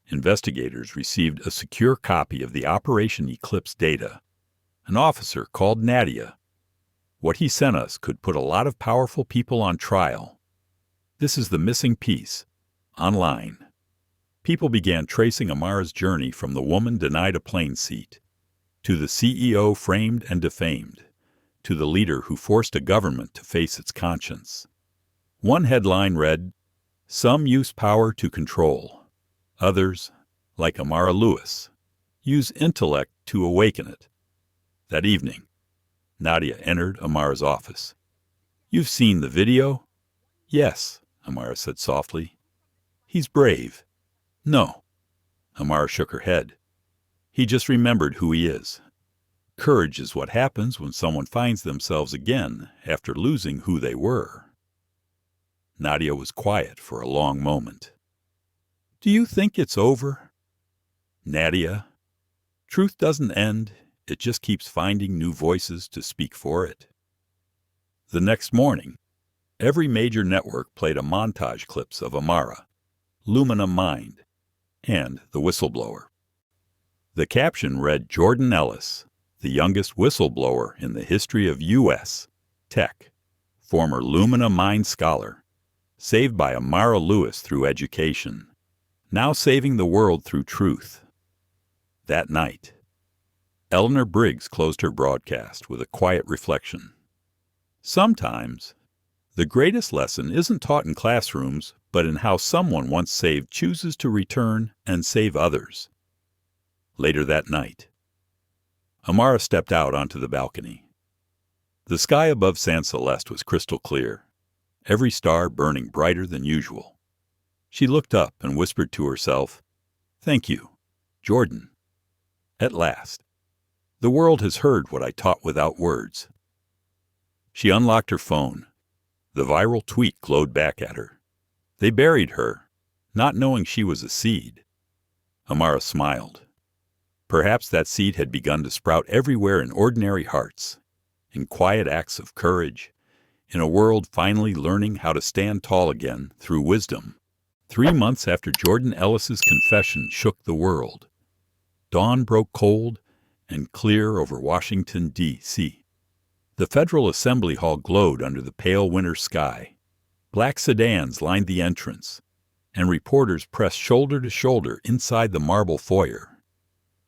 investigators received a secure copy of the Operation Eclipse data. An officer called Nadia. "What he sent us could put a lot of powerful people on trial. This is the missing piece." Online, people began tracing Amara's journey from the woman denied a plane seat, to the CEO framed and defamed, to the leader who forced a government to face its conscience. One headline read, "Some use power to control. Others like Amara Lewis. Use intellect to awaken it. That evening, Nadia entered Amara's office. "You've seen the video?" "Yes," Amara said softly. "He's brave." "No." Amara shook her head. "He just remembered who he is." Courage is what happens when someone finds themselves again after losing who they were. Nadia was quiet for a long moment. "Do you think it's over?" "Nadia, truth doesn't end. It just keeps finding new voices to speak for it." The next morning, every major network played a montage clips of Amara, Lumina Mind, and the whistleblower. The caption read, "Jordan Ellis, the youngest whistleblower in the history of U.S. tech, former Lumina Mind scholar, saved by Amara Lewis through education, now saving the world through truth." That night, Eleanor Briggs closed her broadcast with a quiet reflection. Sometimes, the greatest lesson isn't taught in classrooms, but in how someone once saved chooses to return and save others. Later that night, Amara stepped out onto the balcony. The sky above San Celeste was crystal clear, every star burning brighter than usual. She looked up and whispered to herself, "Thank you, Jordan. At last, the world has heard what I taught without words." She unlocked her phone. The viral tweet glowed back at her. They buried her, not knowing she was a seed. Amara smiled. Perhaps that seed had begun to sprout everywhere in ordinary hearts, in quiet acts of courage, in a world finally learning how to stand tall again through wisdom. 3 months after Jordan Ellis's confession shook the world, dawn broke cold and clear over Washington, D.C. The Federal Assembly Hall glowed under the pale winter sky. Black sedans lined the entrance, and reporters pressed shoulder to shoulder inside the marble foyer.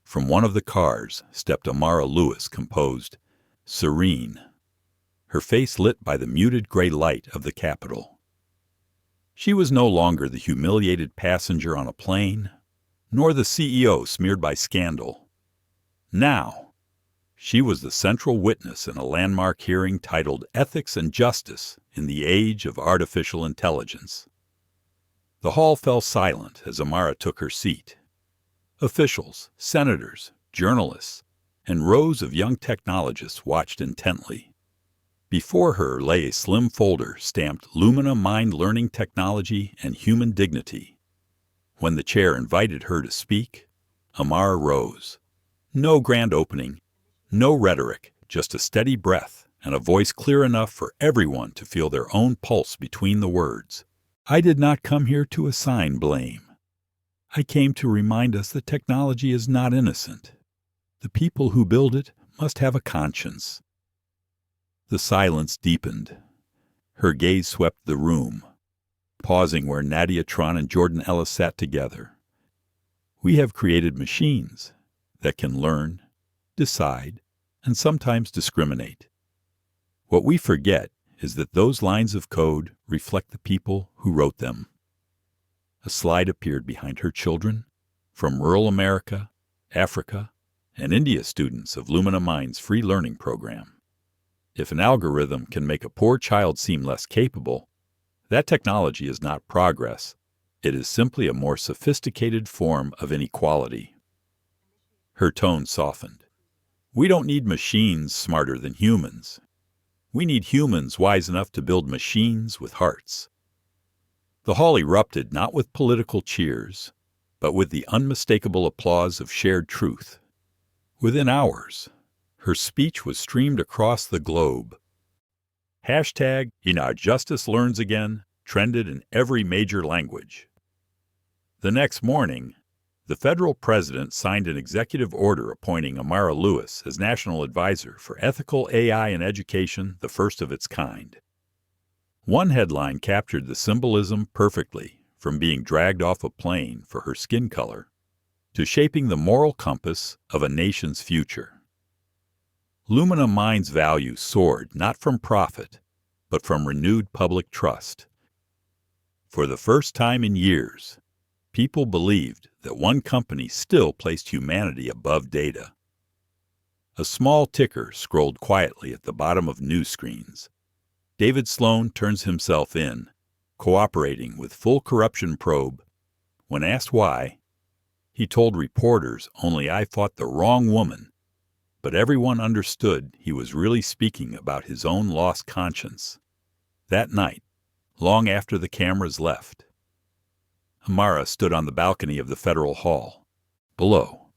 From one of the cars stepped Amara Lewis, composed, serene, her face lit by the muted gray light of the Capitol. She was no longer the humiliated passenger on a plane, nor the CEO smeared by scandal. Now, she was the central witness in a landmark hearing titled Ethics and Justice in the Age of Artificial Intelligence. The hall fell silent as Amara took her seat. Officials, senators, journalists, and rows of young technologists watched intently. Before her lay a slim folder stamped Lumina Mind Learning Technology and Human Dignity. When the chair invited her to speak, Amara rose. No grand opening, no rhetoric, just a steady breath and a voice clear enough for everyone to feel their own pulse between the words. "I did not come here to assign blame. I came to remind us that technology is not innocent. The people who build it must have a conscience." The silence deepened. Her gaze swept the room, pausing where Nadia Tron and Jordan Ellis sat together. "We have created machines that can learn, decide, and sometimes discriminate. What we forget is that those lines of code reflect the people who wrote them." A slide appeared behind her children, from rural America, Africa, and India students of Lumina Mind's free learning program. If an algorithm can make a poor child seem less capable, that technology is not progress. It is simply a more sophisticated form of inequality. Her tone softened. "We don't need machines smarter than humans. We need humans wise enough to build machines with hearts." The hall erupted not with political cheers, but with the unmistakable applause of shared truth. Within hours, her speech was streamed across the globe. Hashtag #InOurJustice Learns Again trended in every major language. The next morning, the federal president signed an executive order appointing Amara Lewis as National Advisor for Ethical AI in Education, the first of its kind. One headline captured the symbolism perfectly, from being dragged off a plane for her skin color to shaping the moral compass of a nation's future. Lumina Mind's value soared not from profit, but from renewed public trust. For the first time in years, people believed that one company still placed humanity above data. A small ticker scrolled quietly at the bottom of news screens. David Sloan turns himself in, cooperating with full corruption probe. When asked why, he told reporters only I fought the wrong woman, but everyone understood he was really speaking about his own lost conscience. That night, long after the cameras left, Amara stood on the balcony of the Federal Hall. Below,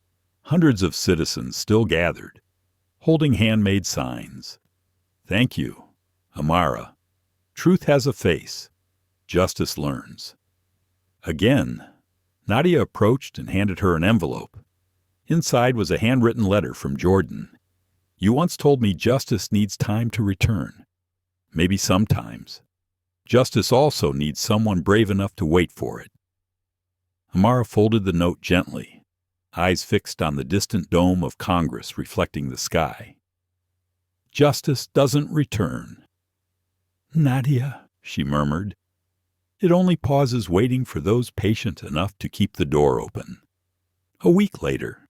hundreds of citizens still gathered, holding handmade signs. Thank you, Amara. Truth has a face. Justice learns. Again, Nadia approached and handed her an envelope. Inside was a handwritten letter from Jordan. You once told me justice needs time to return. Maybe sometimes. Justice also needs someone brave enough to wait for it. Amara folded the note gently, eyes fixed on the distant dome of Congress reflecting the sky. Justice doesn't return. Nadia, she murmured. It only pauses waiting for those patient enough to keep the door open. A week later,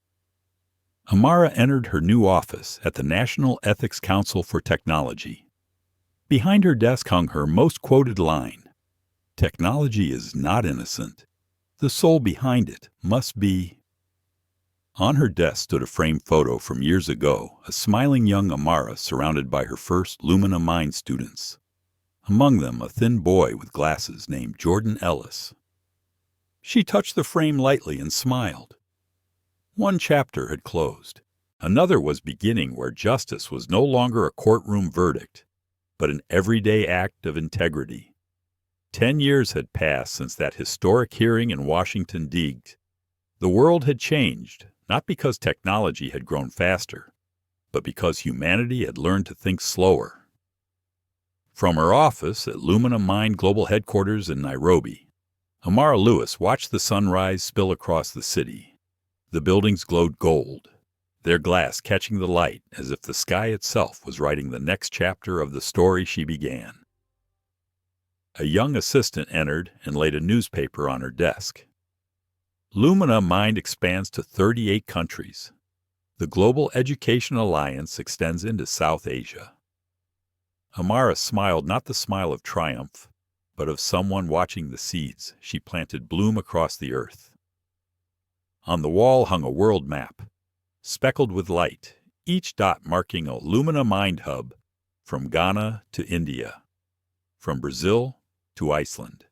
Amara entered her new office at the National Ethics Council for Technology. Behind her desk hung her most quoted line, "Technology is not innocent. The soul behind it must be." On her desk stood a framed photo from years ago, a smiling young Amara surrounded by her first Lumina Mind students. Among them, a thin boy with glasses named Jordan Ellis. She touched the frame lightly and smiled. One chapter had closed. Another was beginning, where justice was no longer a courtroom verdict, but an everyday act of integrity. 10 years had passed since that historic hearing in Washington, D.C. The world had changed, not because technology had grown faster, but because humanity had learned to think slower. From her office at Lumina Mind Global Headquarters in Nairobi, Amara Lewis watched the sunrise spill across the city. The buildings glowed gold, their glass catching the light as if the sky itself was writing the next chapter of the story she began. A young assistant entered and laid a newspaper on her desk. Lumina Mind expands to 38 countries. The Global Education Alliance extends into South Asia. Amara smiled, not the smile of triumph, but of someone watching the seeds she planted bloom across the earth. On the wall hung a world map, speckled with light, each dot marking a Lumina Mind hub from Ghana to India, from Brazil to Iceland.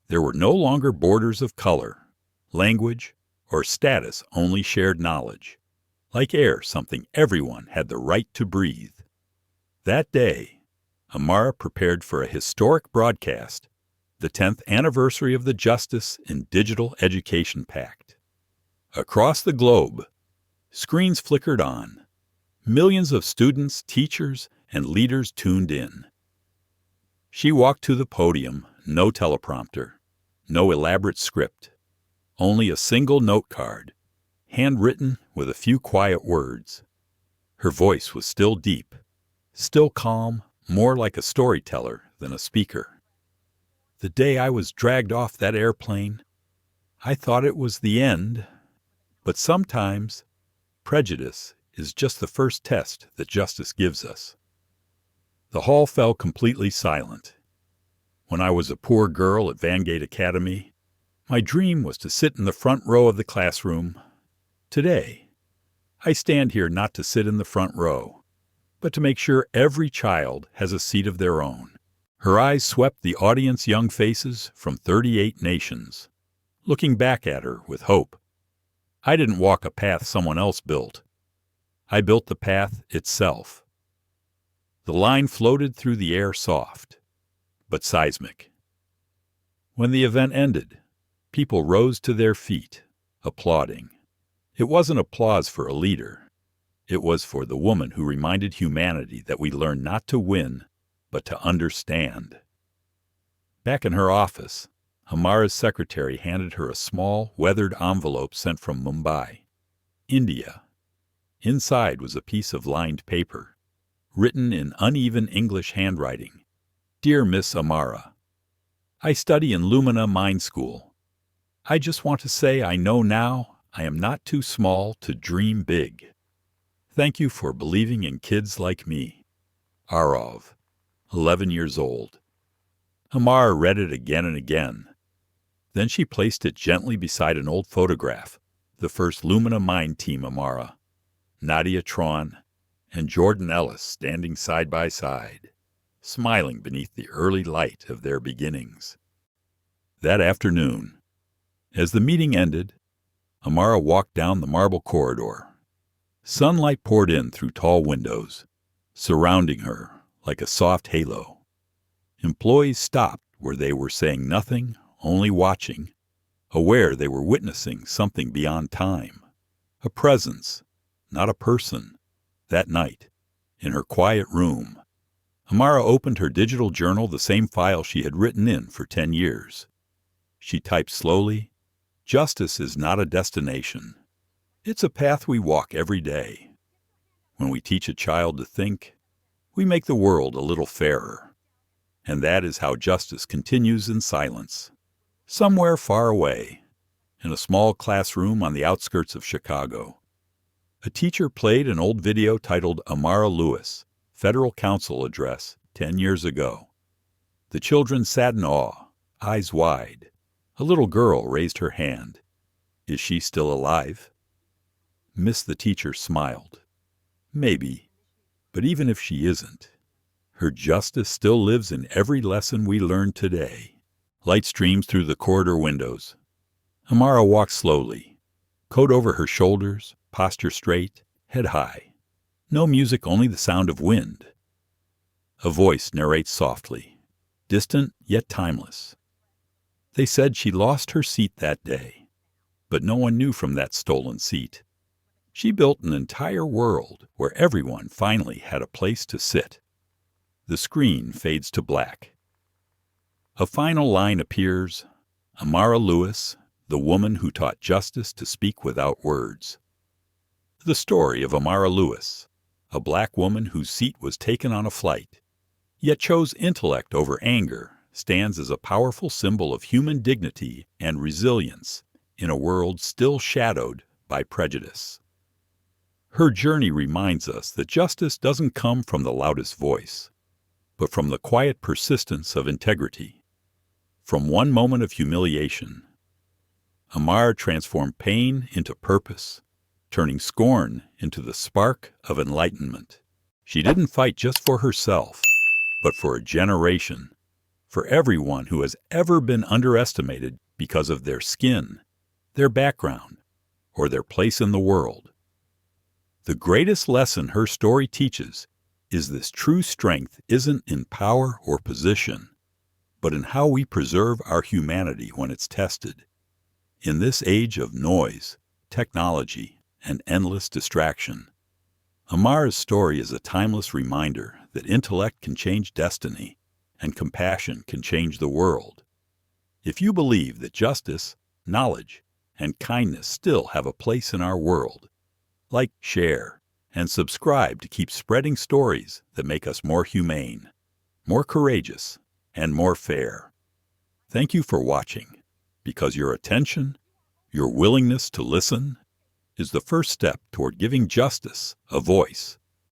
There were no longer borders of color, language, or status, only shared knowledge. Like air, something everyone had the right to breathe. That day, Amara prepared for a historic broadcast, the 10th anniversary of the Justice in Digital Education Pact. Across the globe, screens flickered on. Millions of students, teachers, and leaders tuned in. She walked to the podium, no teleprompter, no elaborate script, only a single note card, handwritten with a few quiet words. Her voice was still deep, still calm, more like a storyteller than a speaker. The day I was dragged off that airplane, I thought it was the end, but sometimes prejudice is just the first test that justice gives us. The hall fell completely silent. When I was a poor girl at Vangate Academy, my dream was to sit in the front row of the classroom. Today, I stand here not to sit in the front row, but to make sure every child has a seat of their own. Her eyes swept the audience, young faces from 38 nations, looking back at her with hope. I didn't walk a path someone else built. I built the path itself. The line floated through the air soft, but seismic. When the event ended, people rose to their feet, applauding. It wasn't applause for a leader. It was for the woman who reminded humanity that we learn not to win, but to understand. Back in her office, Amara's secretary handed her a small, weathered envelope sent from Mumbai, India. Inside was a piece of lined paper, written in uneven English handwriting. Dear Miss Amara, I study in Lumina Mind School. I just want to say I know now I am not too small to dream big. Thank you for believing in kids like me. Arov, 11 years old. Amara read it again and again. Then she placed it gently beside an old photograph, the first Lumina Mind Team Amara, Nadia Tron, and Jordan Ellis standing side by side, smiling beneath the early light of their beginnings. That afternoon, as the meeting ended, Amara walked down the marble corridor. Sunlight poured in through tall windows, surrounding her like a soft halo. Employees stopped where they were saying nothing, only watching, aware they were witnessing something beyond time. A presence, not a person. That night, in her quiet room, Amara opened her digital journal, the same file she had written in for 10 years. She typed slowly, "Justice is not a destination. It's a path we walk every day. When we teach a child to think, we make the world a little fairer. And that is how justice continues in silence. Somewhere far away, in a small classroom on the outskirts of Chicago, a teacher played an old video titled Amara Lewis, Federal Council Address 10 years ago. The children sat in awe, eyes wide. A little girl raised her hand. Is she still alive? Miss the teacher smiled. Maybe, but even if she isn't, her justice still lives in every lesson we learn today. Light streams through the corridor windows. Amara walks slowly, coat over her shoulders, posture straight, head high. No music, only the sound of wind. A voice narrates softly, distant yet timeless. They said she lost her seat that day, but no one knew from that stolen seat. She built an entire world where everyone finally had a place to sit. The screen fades to black. A final line appears, Amara Lewis, the woman who taught justice to speak without words. The story of Amara Lewis, a black woman whose seat was taken on a flight, yet chose intellect over anger, stands as a powerful symbol of human dignity and resilience in a world still shadowed by prejudice. Her journey reminds us that justice doesn't come from the loudest voice, but from the quiet persistence of integrity. From one moment of humiliation, Amara transformed pain into purpose, turning scorn into the spark of enlightenment. She didn't fight just for herself, but for a generation, for everyone who has ever been underestimated because of their skin, their background, or their place in the world. The greatest lesson her story teaches is this: true strength isn't in power or position, but in how we preserve our humanity when it's tested. In this age of noise, technology, and endless distraction, Amara's story is a timeless reminder that intellect can change destiny and compassion can change the world. If you believe that justice, knowledge, and kindness still have a place in our world, like, share, and subscribe to keep spreading stories that make us more humane, more courageous, and more fair. Thank you for watching, because your attention, your willingness to listen, is the first step toward giving justice a voice.